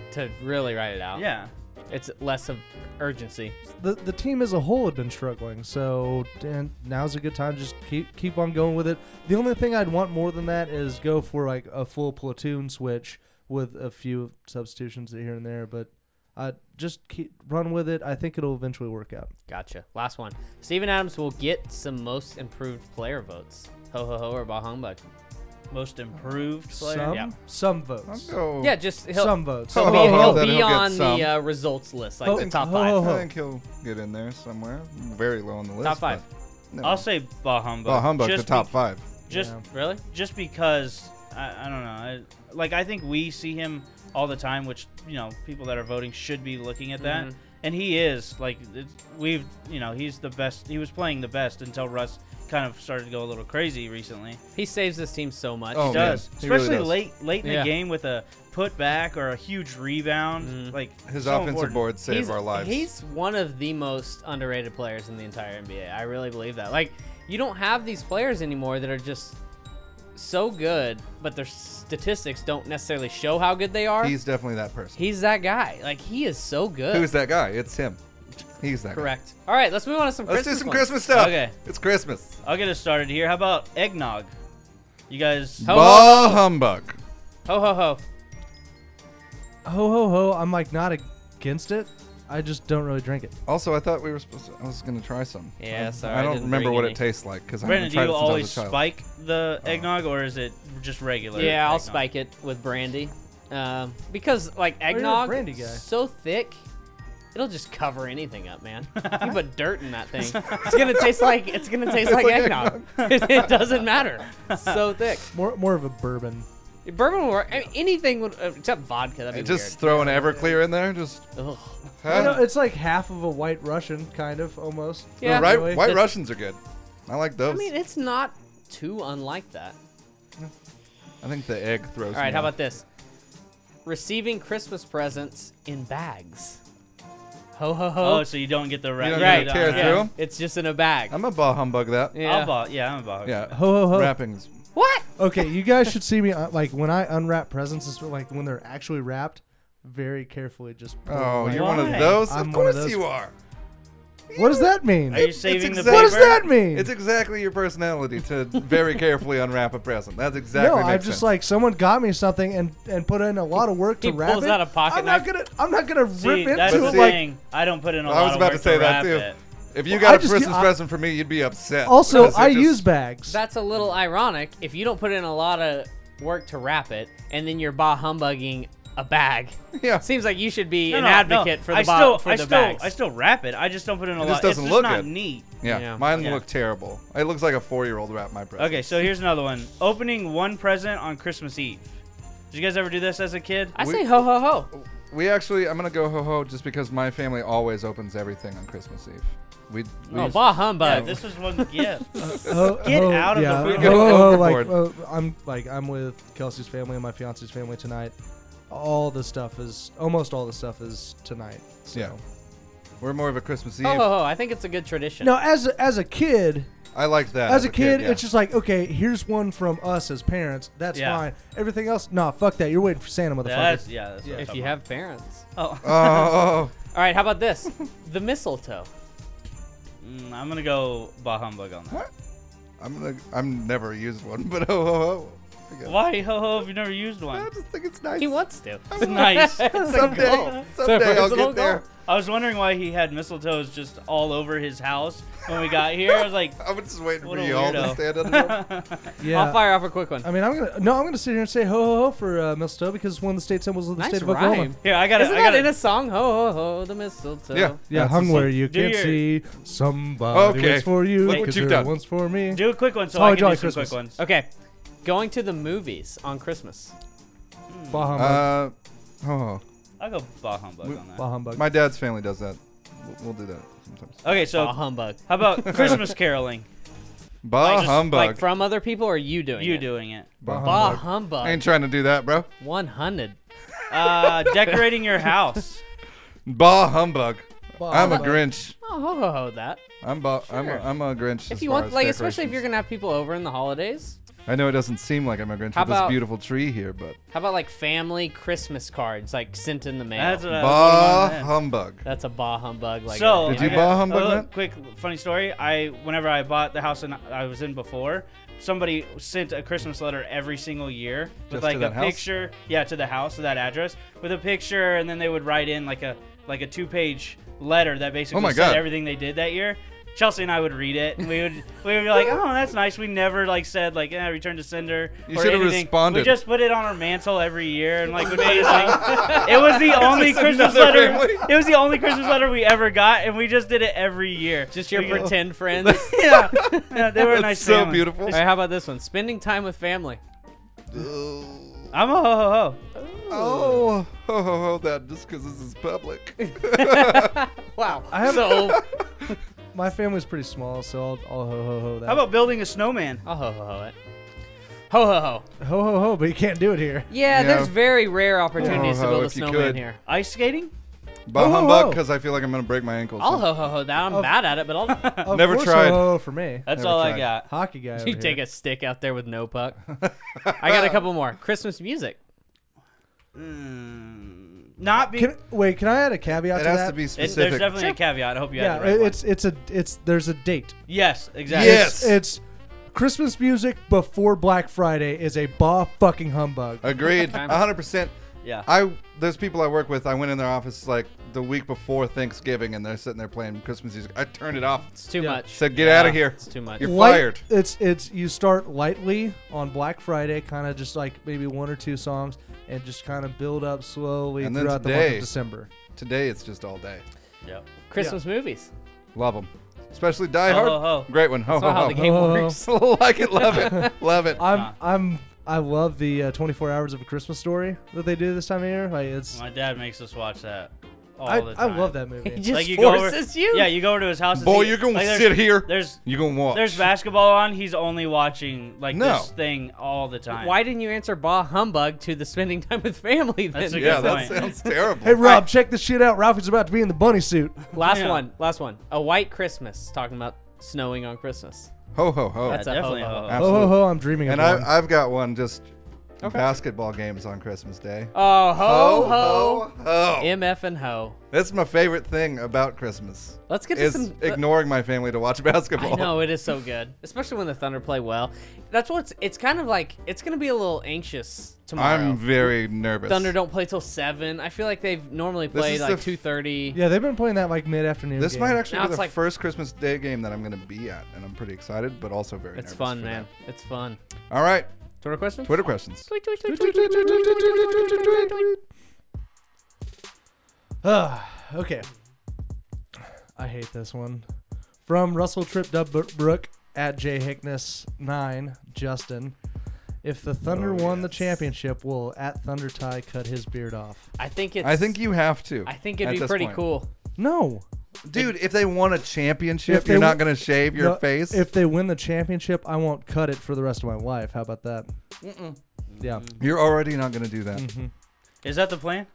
really ride it out. Yeah. It's less of urgency. The team as a whole had been struggling, so Dan, now's a good time. Just keep on going with it. The only thing I'd want more than that is go for like a full platoon switch with a few substitutions here and there, but just run with it. I think it'll eventually work out. Gotcha. Last one. Steven Adams will get some most improved player votes. Ho ho ho or Bah Humbug. Most improved player. Some I'll votes. go. Yeah, just he'll Some votes. Ho, he'll be, ho, ho, he'll then be he'll get on some. the results list, like Ho, the top ho, five. ho, ho. I think he'll get in there somewhere. Very low on the list. Top five. but- no. I'll say Bah Humbug. Bah Humbug, the Just top be- 5. Just Yeah. Really? just because I don't know. I think we see him all the time, which people that are voting should be looking at that. Mhm. And he is he's the best. He was playing the best until Russ kind of started to go a little crazy recently. He saves this team so much. Oh, He does, man. He really especially does. late in Yeah. the game with a put back or a huge rebound. Mhm. Like His so offensive important. boards save our lives. He's one of the most underrated players in the entire NBA. I really believe that. Like, you don't have these players anymore that are just so good, but their statistics don't necessarily show how good they are. He's definitely that person. He's that guy. Like, he is so good. Who's that guy? It's him. He's that Correct. All right, let's move on to some guy. Let's Christmas do some ones. Christmas stuff. Okay. It's Christmas. I'll get us started here. How about eggnog? You guys. Ho, Bah Humbug. Ho, ho, ho. Ho ho ho! I'm like not against it. I just don't really drink it. Also, I thought we were supposed to. I was going to try some. Yeah, sorry, I I don't didn't remember bring what any. it tastes like because I Brandon, haven't do tried you it always since I was a child. spike the eggnog, or is it just regular? Yeah, I'll eggnog? spike it with brandy. Because, like, you're a eggnog brandy guy. so thick It'll just cover anything up, man. You put dirt in that thing. It's gonna taste like eggnog. It doesn't matter. It's so thick. More of a bourbon. Bourbon will work. I mean, anything would, except vodka. That'd be And just weird. throw an Everclear in there. Just Ugh. You know, it's like half of a White Russian, kind of almost. Yeah. White Just- Russians are good. I like those. I mean, it's not too unlike that. I think the egg throws. All right, me how off. about this? Receiving Christmas presents in bags. Ho ho ho. Oh, so you don't get the You don't right. get to tear Yeah. through 'em? It's just in a bag. I'm a bah humbug that. Yeah. I'm a bug. Yeah. Ho ho ho. Wrappings. What? Okay, you guys should see me like when I unwrap presents, like when they're actually wrapped, very carefully. Just pull Oh, them you're out. one of Why? those. I'm Of one of course those. you are. What does that mean? Are you It's saving the exact- What does paper? that mean? It's exactly your personality to very carefully unwrap a present. That's exactly. No, makes I'm just sense. like someone got me something and put in a lot of work to He wrap pulls it. out a pocket I'm not knife. gonna See, rip that's into the it like. thing. I don't put in a I lot was of about work to say that wrap too. it. If you Well, got I a just- Christmas I- present for me, you'd be upset. Also, because it I just- use bags. That's a little ironic if you don't put in a lot of work to wrap it, and then you're bah humbugging a bag. Yeah. Seems like you should be No, an no, advocate no. for the I still, for I the still, bags. I still wrap it. I just don't put in a It lot. just doesn't it's look not good. neat. Yeah. Yeah. Mine Yeah. look terrible. It looks like a 4-year-old wrapped my present. Okay, so here's another one. Opening one present on Christmas Eve. Did you guys ever do this as a kid? I say ho ho ho. I'm gonna go ho ho just because my family always opens everything on Christmas Eve. We Oh, used- bah Yeah, humbug. this was one gift. Ho- Get ho- out of the yeah, room. Get ho- ho, overboard. I'm with Kelsey's family and my fiance's family tonight. Almost all the stuff is tonight. So. Yeah. We're more of a Christmas Eve. Ho ho ho. I think it's a good tradition. No, as a kid, I like that. as a kid, yeah. it's just like, okay, here's one from us as parents. That's Yeah. fine. Everything else, nah, fuck that. You're waiting for Santa, motherfucker. That's what I'm if talking you about. have parents. Oh, Oh, All right, how about this? The mistletoe. I'm gonna go bah humbug on that. What? I'm never used one, but ho ho ho. I guess. Why ho ho if you've never used I one? just think it's nice. He wants to. It's nice. It's a Someday, goal. someday It's a I'll personal get there. goal. I was wondering why he had mistletoes just all over his house when we got here. I was like, I was just waiting What for a you all to weirdo. stand under them. Yeah. I'll fire off a quick one. I mean, I'm gonna sit here and say ho ho ho for mistletoe because it's one of the state symbols of the Nice state of Oklahoma. rhyme. here, I got Isn't I that got in a song? Ho ho ho, the mistletoe. Yeah. Yeah, That's hung the where song. you Do can't your- see somebody Okay. waits for you. Look what 'cause you've there done. One's for me. Do a quick one so Holly I can Jolly do some Christmas. quick ones. Okay, going to the movies on Christmas. Bah humbug. Oh, I'll go bah humbug on that. Bah humbug. my dad's family does that. We'll do that sometimes. Okay, so Bah humbug. how about Christmas caroling? Bah just, humbug. Like from other people, or you doing You it? doing it? Bah Bah humbug. humbug. I ain't trying to do that, bro. 100. Decorating your house. Bah humbug. Bah I'm a humbug. Grinch. Oh, ho ho ho that. I'm Sure. a Grinch. If as you far want, as like, especially if you're decorations. gonna have people over in the holidays. I know it doesn't seem like I'm a Grinch How with this about- beautiful tree here, but How about like family Christmas cards, like sent in the mail? That's what I bah was putting on humbug. That's a bah humbug. Like So Did you I bah got humbug a that? quick funny story. Whenever I bought the house I was in before, somebody sent a Christmas letter every single year with Just like to a that house? picture. Yeah, to the house, to that address, with a picture, and then they would write in like a 2-page letter that basically Oh my said God. everything they did that year. Chelsea and I would read it, and we would be like, "Oh, that's nice." We never like said like, return to sender." You or should've anything. responded. We just put it on our mantle every year, and like would say, it was the only Just Christmas another letter. family. It was the only Christmas letter we ever got, and we just did it every year. just your We go- pretend friends. yeah, they were a That's nice so family. beautiful. All right, how about this one? Spending time with family. I'm a ho ho ho. Oh, ho ho ho! That just because this is public. Wow. I have- so. My family's pretty small, so I'll ho ho ho that. How about building a snowman? I'll ho ho ho it. Ho ho ho. ho ho ho? But you can't do it here. Yeah, Yeah. there's very rare opportunities Ho, to ho, build a if you snowman could. here. Ice skating? Bah Ho, ho, humbug ho. because I feel like I'm gonna break my ankles. I'll ho ho ho that. I'm Of- bad at it, but I'll. Of Never course, tried. Ho ho ho for me. That's Never all I tried. got. Hockey guy. You over take here. a stick out there with no puck. I got a couple more. Christmas music. Not be. Can I add a caveat It to has that? to be There's specific. definitely a caveat. I hope you Yeah, had the right it's there's a date. one. Yes, exactly. Yes. It's Christmas music before Black Friday is a bah fucking humbug. Agreed. 100%. Yeah. There's people I work with. I went in their office like the week before Thanksgiving, and they're sitting there playing Christmas music. I turned it off. It's too Yeah. much. Said, "Get out of here. It's too much. You're Light- fired." It's you start lightly on Black Friday, kind of just like maybe 1 or 2 songs, and just kind of build up slowly And then throughout the month today- of December. Today it's just all day. Yep. Christmas movies. Love them. Especially Die Ho, Hard. ho, ho. Great one. Ho, That's not ho, how ho. the game Ho, ho, ho. works. Like it. Love it. Love it. I love the 24 Hours of a Christmas Story that they do this time of year. Like it's, My dad makes us watch that all the I time. love that He movie. just Like, you go over- forces you. Yeah, you go over to his house. And Boy, see- you're going like, to there's- sit here. There's You're going to watch. there's basketball on. He's only watching like No. this thing all the time. Why didn't you answer Bah Humbug to the spending time with family then? That's a good Yeah, that point. sounds terrible. Hey Rob, check this shit out. Ralphie's about to be in the bunny suit. Last Yeah. one. A White Christmas. Talking about snowing on Christmas. Ho, ho, ho. That's a definitely. ho, ho, ho. Ho Absolutely. ho ho! I'm dreaming of And one. I've got one just Okay. basketball games on Christmas Day. Oh, ho, ho. ho. MF and ho. That's my favorite thing about Christmas. Let's get to Is some. ignoring my family to watch basketball. I know, it is so good. Especially when the Thunder play well. That's what it's kind of like. It's going to be a little anxious tomorrow. I'm very nervous. Thunder don't play till 7. I feel like they've normally played is like the 2:30. yeah, they've been playing that like mid-afternoon. This game. might actually Now be the it's like- first Christmas Day game that I'm going to be at, and I'm pretty excited, but also very nervous. It's fun, for man. that. It's fun. All right, Twitter questions? Twitter questions. Tweet, tweet, tweet, tweet, tweet, tweet, tweet, tweet, tweet, tweet, tweet, tweet. Okay. I hate this one. From Russell Trip Brook at J Hickness 9, Justin. If the Thunder won the championship, will at Thunder Tie cut his beard off? I think it's. I think you have to. I think it'd at be this pretty point. cool. No. Dude, if they won a championship, If they you're w- not going to shave your No, face? If they win the championship, I won't cut it for the rest of my life. How about that? Yeah. You're already not going to do that. Mm-hmm. Is that the plan?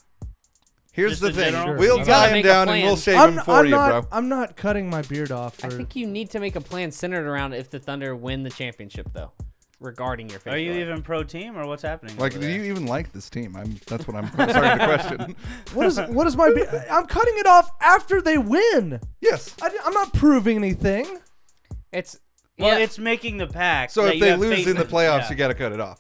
Here's Just the in thing. general? We'll You gotta tie him make a down and plan. we'll shave him for you, bro. I'm not cutting my beard off. I For, think you need to make a plan centered around if the Thunder win the championship, though, regarding your facial Are you hair. even pro team or what's happening? Like, over do there? you even like this team? That's what I'm starting to question. what is my beard? I'm cutting it off after they win. Yes. I'm not proving anything. It's Well, yeah. it's making the pack. So that if you they have lose faith in the playoffs, Yeah. you got to cut it off.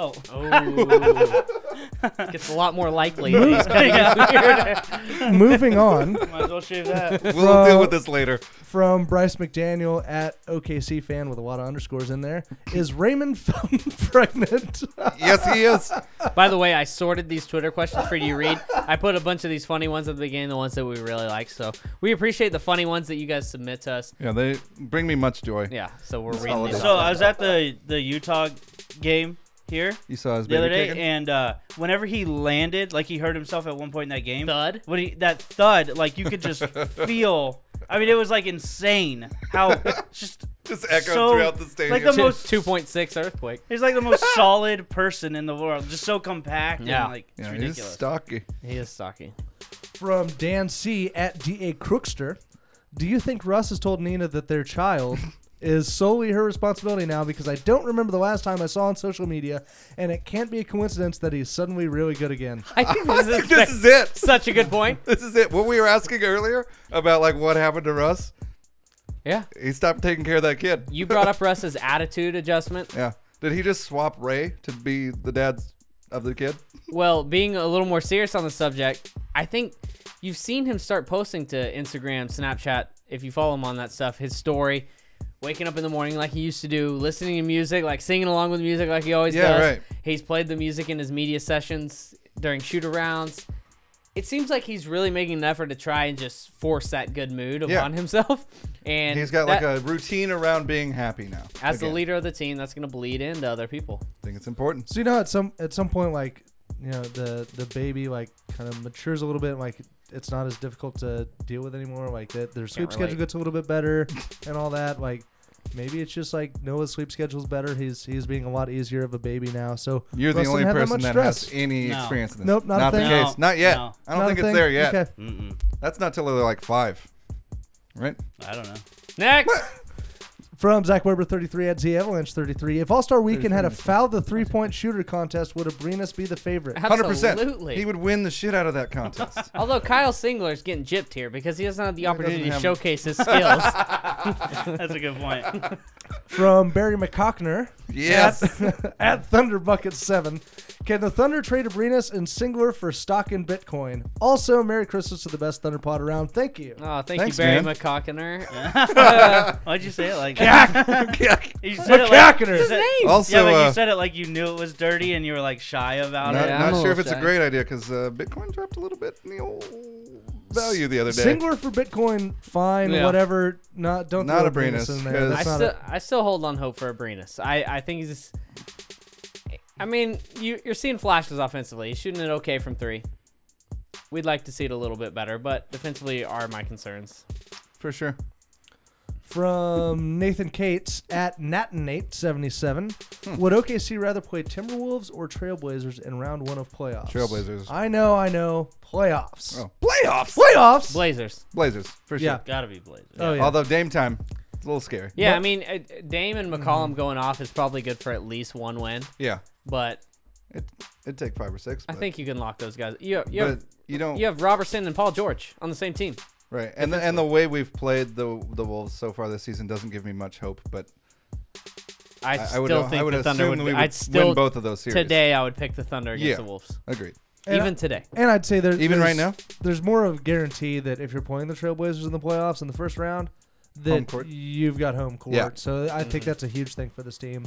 Oh. Oh, gets a lot more likely. When he's cutting his beard. Moving on. Might as well shave that. We'll deal with this later. From Bryce McDaniel at OKC fan with a lot of underscores in there. Is Raymond Felton pregnant? Yes, he is. By the way, I sorted these Twitter questions for you to read. I put a bunch of these funny ones at the beginning, the ones that we really like. So we appreciate the funny ones that you guys submit to us. Yeah, they bring me much joy. Yeah, so we're reading Solid. these. So off. I was at the Utah game here You saw his the other baby day, kicking? and whenever he landed, like he hurt himself at one point in that game. Thud. That thud, like you could just feel. I mean, it was like insane how just echoed throughout the stadium. Like the most 2.6 earthquake. He's like the most solid person in the world, just so compact Yeah. and like it's Yeah, he's ridiculous. stocky. He is stocky. From Dan C at DA Crookster. Do you think Russ has told Nina that their child is solely her responsibility now? Because I don't remember the last time I saw on social media, and it can't be a coincidence that he's suddenly really good again. I think this is, This is it. such a good point. This is it. What we were asking earlier about like what happened to Russ, Yeah. he stopped taking care of that kid. You brought up Russ's attitude adjustment. Yeah. Did he just swap Ray to be the dad of the kid? Well, being a little more serious on the subject, I think you've seen him start posting to Instagram, Snapchat, if you follow him on that stuff, his story, waking up in the morning like he used to do, listening to music, like singing along with music like he always Yeah, does. right. He's played the music in his media sessions during shoot-arounds. It seems like he's really making an effort to try and just force that good mood upon himself. And He's got that, like a routine around being happy now. as the Again. leader of the team, that's going to bleed into other people. I think it's important. So you know, at some point, like, you know, the baby like kind of matures a little bit, like it's not as difficult to deal with anymore. Like that, their sleep schedule relate. gets a little bit better, and all that. Like maybe it's just like Noah's sleep schedule's better. He's being a lot easier of a baby now. So You're the Russ only doesn't have person much that has stress. any No. experience in this. Nope, not a the thing. case. Not yet. No. I don't Not a think it's thing? there yet. Okay. Mm-mm. That's not till they're like 5. Right? I don't know. Next. From Zach Weber 33 at Z Avalanche 33. If All Star Weekend had a 33. foul the 3-point shooter contest, would Abrinas be the favorite? 100%. Absolutely. He would win the shit out of that contest. Although Kyle Singler's getting gypped here because he doesn't have the opportunity to have- showcase his skills. That's a good point. From Barry McCockner. Yes. At Thunder Bucket 7. Can the Thunder trade Abrinas and Singler for stock in Bitcoin? Also, Merry Christmas to the best Thunder pod around. Thank you. Oh, thank Thanks, you, Barry man. McCockner. Why'd you say it like that? You said it like, McCockner. you said- Also, yeah, but you said it like you knew it was dirty and you were like shy about not, it. Yeah, I'm not a sure if little it's a shy. great idea because Bitcoin dropped a little bit in the old value the other day. Singler for Bitcoin, fine, Yeah. whatever. Don't Not throw Abrinas, in there. 'cause- That's I still hold on hope for Abrinas. I think he's. I mean, you're seeing flashes offensively. He's shooting it okay from 3. We'd like to see it a little bit better, but defensively are my concerns. For sure. From Nathan Cates at Natanate77. Would OKC rather play Timberwolves or Trailblazers in round 1 of playoffs? Trailblazers. I know. Playoffs. Oh, playoffs. Playoffs. Blazers. Blazers, for sure. Yeah. Gotta be Blazers. Oh yeah. Although Dame time, it's a little scary. Yeah, But- I mean, Dame and McCollum going off is probably good for at least 1 win, Yeah. but It'd take 5 or 6. I But, think you can lock those guys. You but have, you don't. you have Roberson and Paul George on the same team. Right. And the way we've played the Wolves so far this season doesn't give me much hope. But I I still would think the Thunder assume would. we would I'd still win both of those series. today. I would pick the Thunder against Yeah. the Wolves, Agreed. And even today. And I'd say Even right now? there's more of a guarantee that if you're playing the Trailblazers in the playoffs in the first round, Home that court. you've got home court. Yeah. So I think that's a huge thing for this team.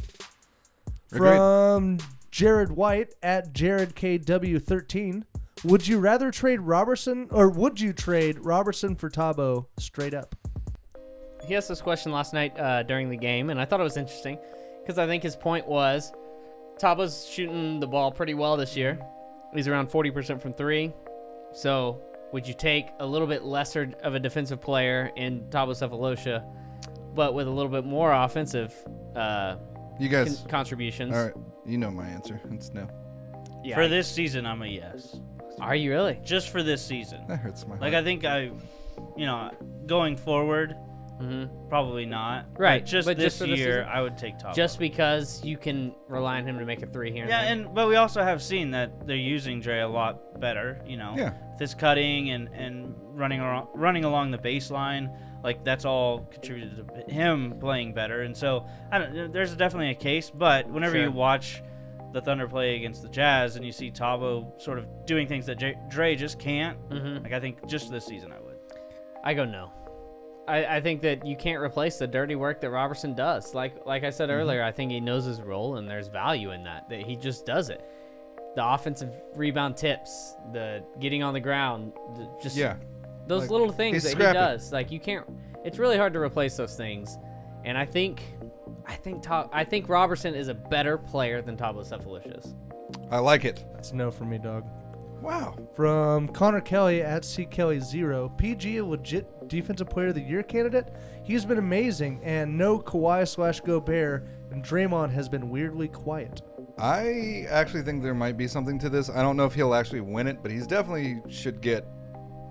Agreed. From Jared White at JaredKW13. Would you rather trade Roberson for Tabo straight up? He asked this question last night during the game, and I thought it was interesting because I think his point was Tabo's shooting the ball pretty well this year. He's around 40% from 3. So would you take a little bit lesser of a defensive player in Tabo Cephalosha, but with a little bit more offensive You guys. contributions? All right. You know my answer. It's no. Yeah. For this season, I'm a yes. Are you really? Just for this season. That hurts my heart. Like, I think going forward, Mm-hmm. probably not. Right, But just but this just for this year, season? I would take Tabo. Just because you can rely on him to make a 3 here. Yeah, and but we also have seen that they're using Dre a lot better. Yeah. With his cutting and running along the baseline, like that's all contributed to him playing better. And so there's definitely a case. But whenever Sure. you watch the Thunder play against the Jazz and you see Tabo sort of doing things that Dre just can't, Mhm. like I think just this season I would. I go no. I think that you can't replace the dirty work that Roberson does. Like I said earlier, I think he knows his role and there's value in that he just does it. The offensive rebound tips, the getting on the ground, just Yeah. those Like, little things he's that scrappy. he does. Like you can't. It's really hard to replace those things. And I think Roberson is a better player than Tabo Cephalosha is. I like it. That's no for me, dog. Wow. From Connor Kelly at CKelly0. PG a legit defensive player of the year candidate? He's been amazing, and no Kawhi/Gobert, and Draymond has been weirdly quiet. I actually think there might be something to this. I don't know if he'll actually win it, but he's definitely should get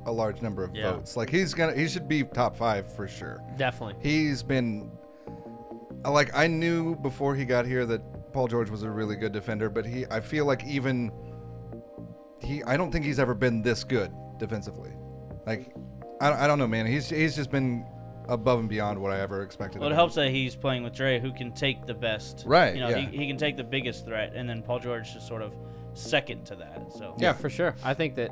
a large number of Yeah. votes. Like he should be top 5 for sure. Definitely. He's been like, I knew before he got here that Paul George was a really good defender, but I feel like I don't think he's ever been this good defensively. Like I don't know, man. He's just been above and beyond what I ever expected. Well, it of him. helps that he's playing with Dre, who can take the best. Right, Yeah. yeah. He can take the biggest threat, and then Paul George is sort of second to that. So Yeah, for sure. I think that,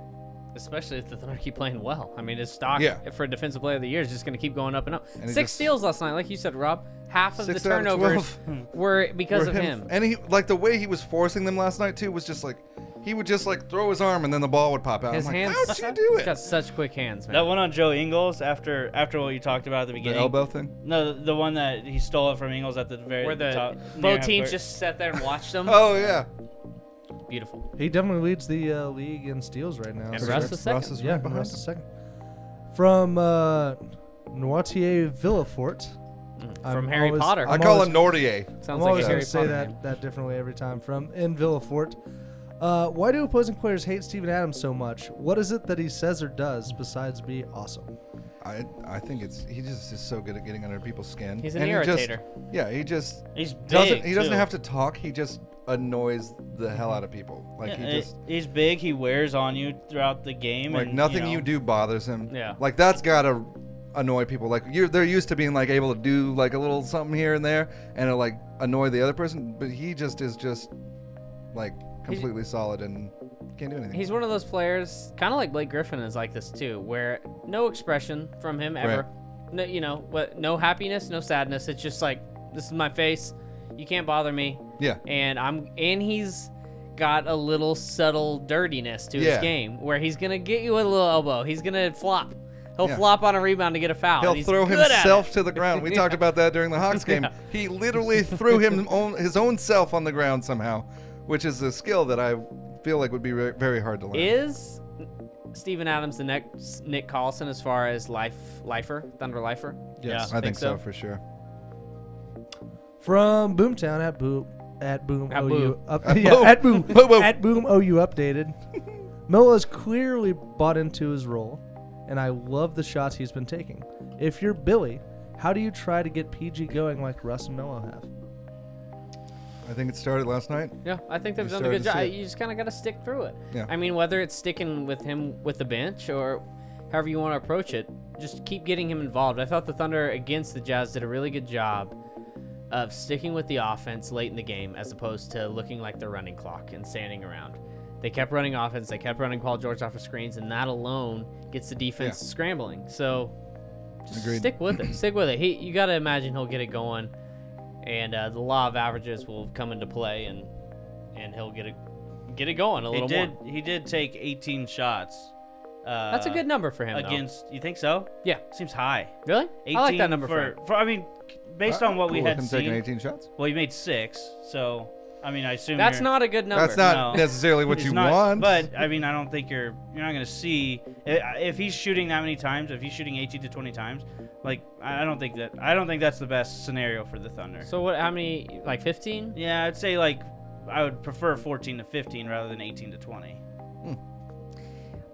especially if the Thunder keep playing well. I mean, his stock for defensive player of the year is just going to keep going up and up. And he 6 just- steals last night, like you said, Rob. Half of the 6 out of turnovers 12 were because were of him. And he, like, the way he was forcing them last night too was just like he would just like throw his arm and then the ball would pop out. His I'm hands. like, how'd you do He's it? got such quick hands, man. that one on Joe Ingles after what you talked about at the The beginning. elbow thing. No, the one that he stole it from Ingles at the very where the top. near both half teams court. just sat there and watched them. Oh yeah. Beautiful. He definitely leads the league in steals right now. And so- Russ is second. Russ is Yeah, right behind Russ him. is second. From Noitier Villafort. From Harry Potter. I call him Nordier. Sounds I'm like always a going Harry to say Potter name. that differently every time. From in Villafort. Why do opposing players hate Steven Adams so much? What is it that he says or does besides be awesome? I think he just is so good at getting under people's skin. He's an And he just- irritator. yeah, he just He's big. doesn't too. have to talk. He just annoys the hell out of people. Like Yeah, he just he's big. He wears on you throughout the game. like and, nothing you you know, do bothers him. Yeah. Like that's gotta annoy people. Like they're used to being like able to do like a little something here and there and it'll like annoy the other person, but he just is just like completely solid and can't do anything. He's one of those players, kind of like Blake Griffin is like this too, where no expression from him ever. Right. No, no happiness, no sadness. It's just like, this is my face. You can't bother me. Yeah. And he's got a little subtle dirtiness to his Yeah. game, where he's gonna get you a little elbow. He's gonna flop. He'll Yeah. flop on a rebound to get a foul. and He'll he's throw good at himself it. to the ground. We talked about that during the Hawks game. Yeah. He literally threw his own self on the ground somehow, which is a skill that I feel like would be very hard to learn. Is Steven Adams the next Nick Collison as far as Thunder lifer? Yes. I think so so? for sure. From Boomtown at Boom At OU Boom. at Boom Boom, boom. at Boom OU updated. Melo has clearly bought into his role, and I love the shots he's been taking. If you're Billy, how do you try to get PG going like Russ and Melo have? I think it started last night. Yeah, I think they've You done a started good to job. see it. You just kind of got to stick through it. Yeah. I mean, whether it's sticking with him with the bench or however you want to approach it, just keep getting him involved. I thought the Thunder against the Jazz did a really good job of sticking with the offense late in the game as opposed to looking like the running clock and standing around. They kept running offense. They kept running Paul George off of screens, and that alone gets the defense scrambling. So just Agreed. stick with it. Stick with it. You got to imagine he'll get it going, and the law of averages will come into play, and he'll get it going a little more. He did take 18 shots. That's a good number for him, against. You think so? Yeah. Seems high. Really? 18 I like that number for him. I mean, based on what we Cool with had him taking seen. 18 shots. Well, he made 6, so I mean, I assume That's you're- not a good number. That's not No. necessarily what He's you not- want. But I mean, I don't think you're not going to see if he's shooting that many times. If he's shooting 18 to 20 times, like I don't think that's the best scenario for the Thunder. So what? How many? Like 15? Yeah, I'd say like I would prefer 14 to 15 rather than 18 to 20.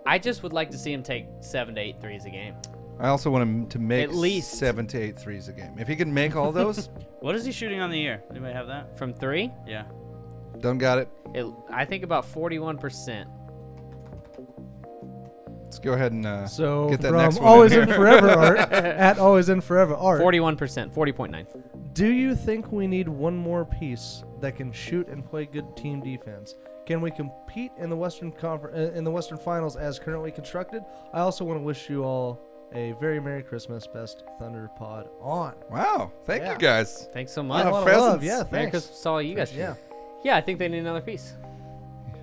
I just would like to see him take 7 to 8 threes a game. I also want him to make At least 7 to 8 threes a game. If he can make all those, What is he shooting on the year? Anybody have that? From 3? Yeah. done got it. I think about 41%. Let's go ahead and So get that from next one Always in in here. Forever Art at Always in Forever Art. 41%. 40.9. Do you think we need one more piece that can shoot and play good team defense? Can we compete in the Western Finals as currently constructed? I also want to wish you all a very Merry Christmas. Best Thunder Pod on. Wow. Thank Yeah. you guys. Thanks so A much. Wow. lot of presents. love. Yeah, Merry thanks. Christmas to all you guys. Yeah. Yeah, I think they need another piece.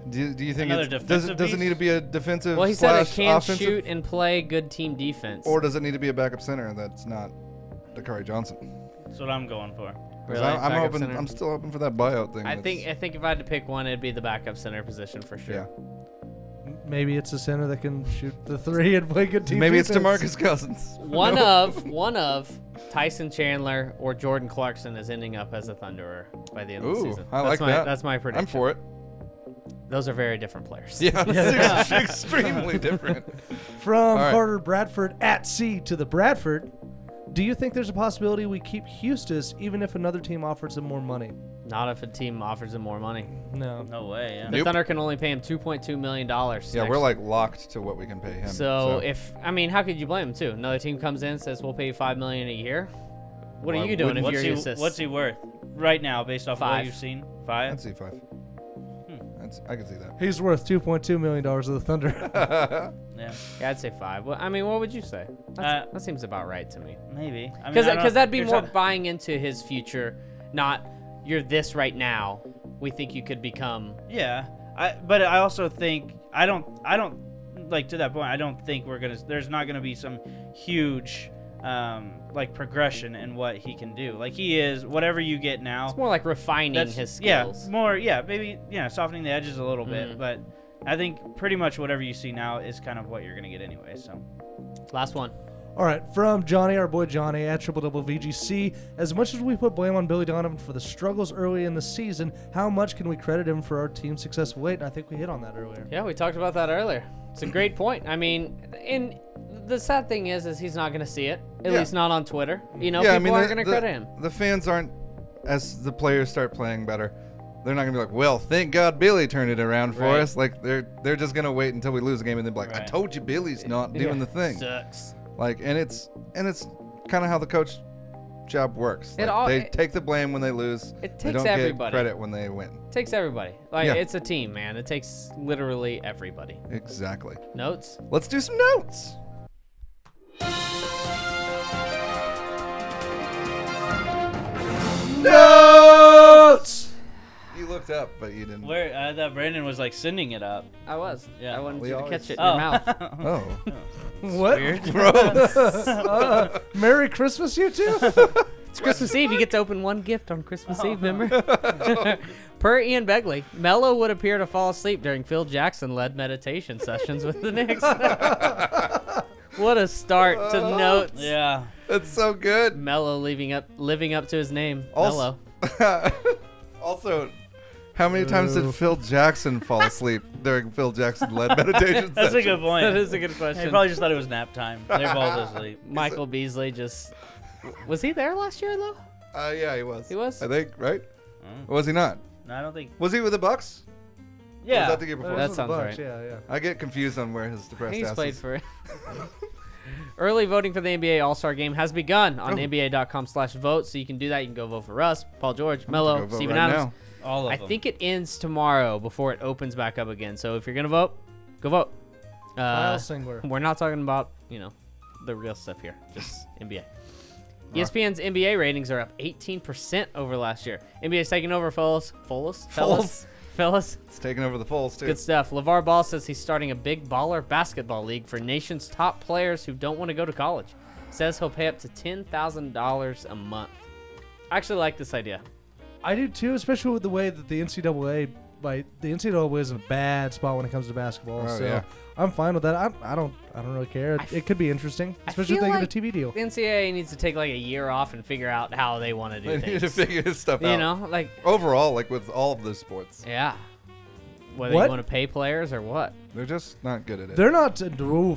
Do you think Another does defensive it piece? need to be a defensive Well, he said it slash can offensive, shoot and play good team defense. or does it need to be a backup center that's not Dakari Johnson? That's what I'm going for. 'Cause Really? I'm Backup hoping. center? I'm still hoping for that buyout thing. I that's- think if I had to pick one, it'd be the backup center position for sure. Yeah. Maybe it's a center that can shoot the three and play good team Maybe it's defense. DeMarcus Cousins. One of Tyson Chandler or Jordan Clarkson is ending up as a Thunderer by the end of the Ooh, season. I like that's that. That's my prediction. I'm for it. Those are very different players. Yeah, it's extremely different. From All right. Carter Bradford at C to the Bradford. Do you think there's a possibility we keep Hustis even if another team offers him more money? Not if a team offers him more money. No. No way. Yeah. The Nope. Thunder can only pay him $2.2 million. Yeah, we're like locked to what we can pay him. So how could you blame him too? Another team comes in and says we'll pay you $5 million a year. What Why are you doing if wouldn't you're What's he, Eustace? what's he worth right now based off of 5. what you've seen? I'd 5? see 5. I can see that. He's worth $2.2 million of the Thunder. Yeah. Yeah, I'd say 5. Well, I mean, what would you say? That seems about right to me. Maybe. I mean, Because I don't- that'd be you're more ta- buying into his future, not you're this right now. We think you could become. Yeah. But I also think I don't like to that point. I don't think there's not gonna be some huge like progression in what he can do. Like he is whatever you get now. It's more like refining That's his skills. Yeah, more maybe softening the edges a little bit, but I think pretty much whatever you see now is kind of what you're gonna get anyway. So Last one. All right, from Johnny, our boy Johnny at Triple Double VGC. As much as we put blame on Billy Donovan for the struggles early in the season, how much can we credit him for our team's success late? And I think we hit on that earlier. Yeah, we talked about that earlier. It's a great point. I mean, and the sad thing is he's not going to see it. At Yeah. least not on Twitter. You know, Yeah, people I mean, aren't going to credit him. The fans aren't, as the players start playing better, they're not gonna be like, well, thank God Billy turned it around for Right. us. Like they're just gonna wait until we lose a game and then be like, I Right. told you Billy's not doing the thing. Sucks. Like, and it's kind of how the coach job works. It Like, all- they it- take the blame when they lose. It They takes don't everybody. get credit when they win. It takes everybody. Like, Yeah. it's a team, man. It takes literally everybody. Exactly. Notes? Let's do some notes. Notes! You look looked up, but you didn't. Where I thought Brandon was like sending it up. I was. Yeah. I wanted We you to always- catch it in your mouth. Oh, What? Weird. gross. Merry Christmas, you two. It's Christmas Eve. You get to open one gift on Christmas Eve, remember? Per Ian Begley, Melo would appear to fall asleep during Phil Jackson-led meditation sessions with the Knicks. What a start to notes. Yeah. That's so good. Melo living up to his name. Also- Melo. Also, how many times did Phil Jackson fall asleep during Phil Jackson-led meditation That's a sessions? good point. That is a good They question. probably just thought it was nap time. They're both asleep. Michael Beasley just... Was he there last year, though? Yeah, he was. He was? I think, right? Mm. Or was he not? No, I don't think. Was he with the Bucks? Or Yeah. was that the year before? That Those are the sounds Bucks, right. Yeah, yeah. I get confused on where his depressed He's ass played is. for it. Early voting for the NBA All-Star Game has begun on Oh. NBA.com/vote, so you can do that. You can go vote for Russ, Paul George, Go Melo, vote Steven right Adams. All of I them. think it ends tomorrow before it opens back up again. So if you're gonna vote, go vote. Kyle Singler. We're not talking about the real stuff here, just NBA. ESPN's NBA ratings are up 18% over last year. NBA's taking over, fellas. It's taking over the Foles, too. Good stuff. LeVar Ball says he's starting a big baller basketball league for nation's top players who don't want to go to college. Says he'll pay up to $10,000 a month. I actually like this idea. I do too, especially with the way that the NCAA, the NCAA is in a bad spot when it comes to basketball. Oh, so yeah. I'm fine with that. I don't really care. It could be interesting, I especially if feel they like get a TV deal. The NCAA needs to take like a year off and figure out how they want to do They things. need to figure this stuff out. You know, like, Overall, like with all of the sports, yeah. Whether What? you want to pay players or what. they're just not good at it. They're not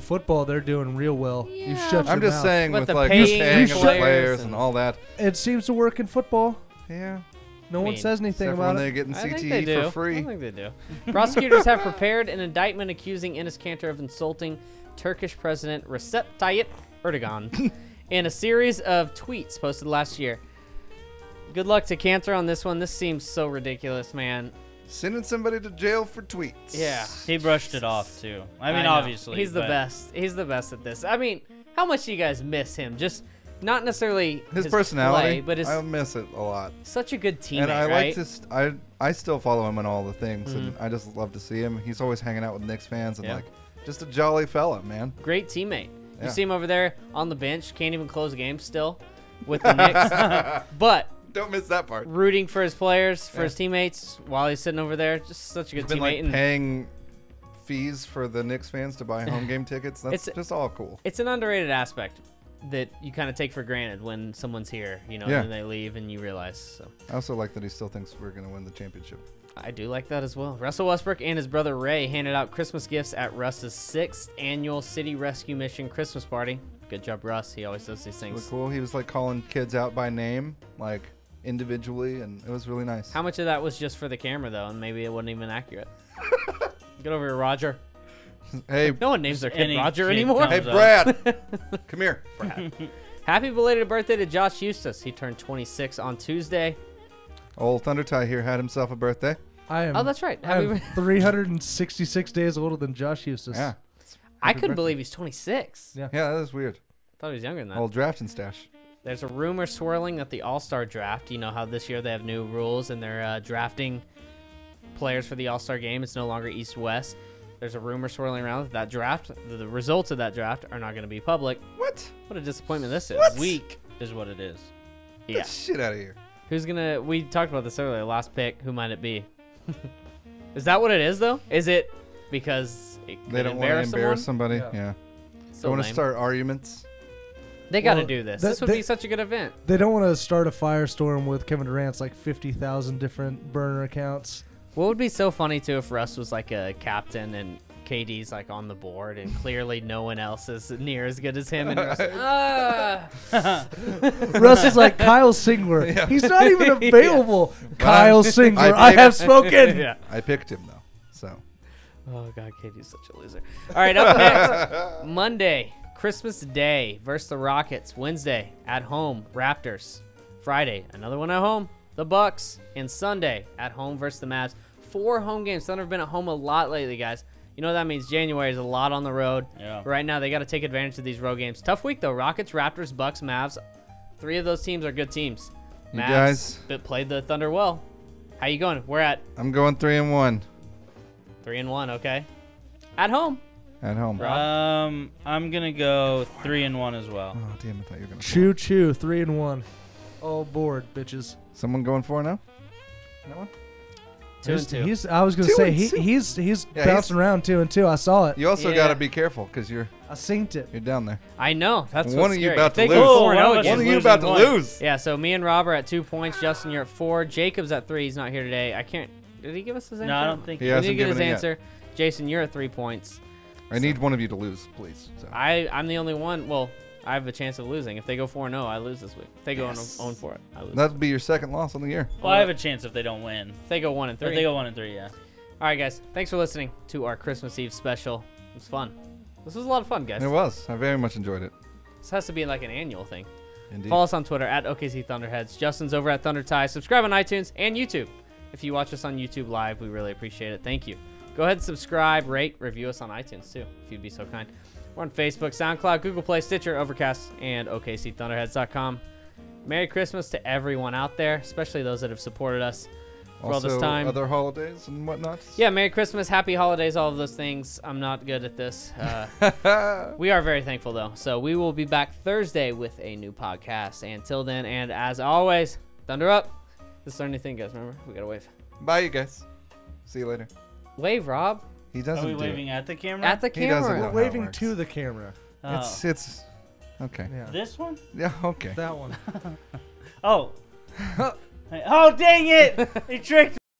football. They're doing real well. You Yeah. shut I'm your just mouth. saying But with the like paying paying of the players players and- and all that. It seems to work in football. Yeah. No I one mean, says anything Except for about when it. they're getting I think they CTE do. for free. I think they do. Prosecutors have prepared an indictment accusing Enes Kanter of insulting Turkish President Recep Tayyip Erdogan in a series of tweets posted last year. Good luck to Kanter on this one. This seems so ridiculous, man. Sending somebody to jail for tweets. Yeah. He brushed it off too. I mean, know. obviously. He's the but best. He's the best at this. I mean, how much do you guys miss him? Just not necessarily His personality, play, but his I miss it a lot. such a good teammate, And I right? like to. I still follow him on all the things, and I just love to see him. He's always hanging out with Knicks fans, and Yeah. like just a jolly fella, man. Great teammate. Yeah. You see him over there on the bench, can't even close a game still with the Knicks, but Don't miss that part. rooting for his players, for Yeah. his teammates while he's sitting over there. Just such a good He's been teammate. like and paying fees for the Knicks fans to buy home game tickets. That's It's- just all cool. it's an underrated aspect that you kind of take for granted when someone's here, Yeah. and then they leave and you realize. So I also like that he still thinks we're gonna win the championship. I do like that as well. Russell Westbrook and his brother Ray handed out Christmas gifts at Russ's 6th annual City Rescue Mission Christmas party. Good job, Russ. He always does these It was things. cool. He was like calling kids out by name, like individually, and it was really nice. How much of that was just for the camera, though, and maybe it wasn't even accurate? Get over here, Roger. Hey, No one names their kid Any Roger kid anymore. comes hey, up. Brad, come here. Happy belated birthday to Josh Eustace. He turned 26 on Tuesday. Old Thunder Tie here had himself a birthday. I am. Oh, that's right. I'm Happy 366 days older than Josh Eustace. Yeah, I couldn't birthday. believe he's 26. Yeah. yeah, that is weird. Thought he was younger than that. Old drafting stash. There's a rumor swirling that the All-Star draft, you know how this year they have new rules and they're drafting players for the All-Star game. It's no longer East-West. There's a rumor swirling around that draft, the results of that draft are not going to be public. What? What a disappointment this is. Weak is what it is. Yeah. Get shit out of here. Who's going to, we talked about this earlier, last pick, who might it be? Is that what it is, though? Is it because it could They don't want to embarrass embarrass someone? somebody. Yeah. Yeah. So Don't want to lame. start arguments. They got to Well, do this. that- This would they- be such a good event. They don't want to start a firestorm with Kevin Durant's like 50,000 different burner accounts. What would be so funny too if Russ was like a captain and KD's like on the board and clearly no one else is near as good as him and Russ, Russ is like Kyle Singler. Yeah. He's not even available. Kyle Singler, I picked- have spoken. yeah. I picked him though, so. Oh god, KD's such a loser. All right, up next, Monday, Christmas Day versus the Rockets. Wednesday at home, Raptors. Friday, another one at home, the Bucks. And Sunday at home versus the Mavs. 4 home games. Thunder have been at home a lot lately, guys. You know what that means? January is a lot on the road. Yeah. Right now, they got to take advantage of these road games. Tough week, though. Rockets, Raptors, Bucks, Mavs. 3 of those teams are good teams. You Mavs guys- played the Thunder well. How you going? We're at I'm going 3-1 3-1. Okay. At home. at home. Rob? I'm gonna go 3-1 as well. Oh damn! I thought you were gonna. Choo choo, 3-1. All aboard, bitches. Someone going 4-0? That one? 2-2. I was gonna 2 say and 2. he's Yeah, bouncing around 2-2. I saw it. You also Yeah. got to be careful because you're I synced it. down there. I know. That's One what's of you scary. about If to they lose. go Oh, 4-0 one of us again. is One of you losing about to one. lose. Yeah, so me and Rob are at 2 points. Justin, you're at 4. Jacob's at 3. He's not here today. I can't. Did he give us his answer? No, I don't think He He hasn't didn't get his given it yet. answer. Jason, you're at 3 points. I need one of you to lose, please. So. I'm the only one. Well, I have a chance of losing. If they go 4-0, I lose this week. If they go 0-4, I lose. That'd be your second loss on the year. Well, I have a chance if they don't win. If they go 1-3. If they go 1-3, yeah. All right, guys. Thanks for listening to our Christmas Eve special. It was fun. This was a lot of fun, guys. It was. I very much enjoyed it. This has to be like an annual thing. Indeed. Follow us on Twitter at OKC Thunderheads. Justin's over at Thunder Tie. Subscribe on iTunes and YouTube. If you watch us on YouTube live, we really appreciate it. Thank you. Go ahead and subscribe, rate, review us on iTunes too, if you'd be so kind. We're on Facebook, SoundCloud, Google Play, Stitcher, Overcast, and OKCThunderheads.com. Merry Christmas to everyone out there, especially those that have supported us for all this Also, time. other holidays and whatnot. Yeah, Merry Christmas, Happy Holidays, all of those things. I'm not good at this. We are very thankful, though. So we will be back Thursday with a new podcast. And until then, and as always, Thunder up. This is our new thing, guys. Remember? We got to wave. Bye, you guys. See you later. Wave, Rob. He Are doesn't we do waving it. at the camera? At the He doesn't camera. know. We're how it waving works. to the camera. Oh. It's okay. Yeah. This one? Yeah, okay. That one. Oh. Oh, dang it! He tricked me.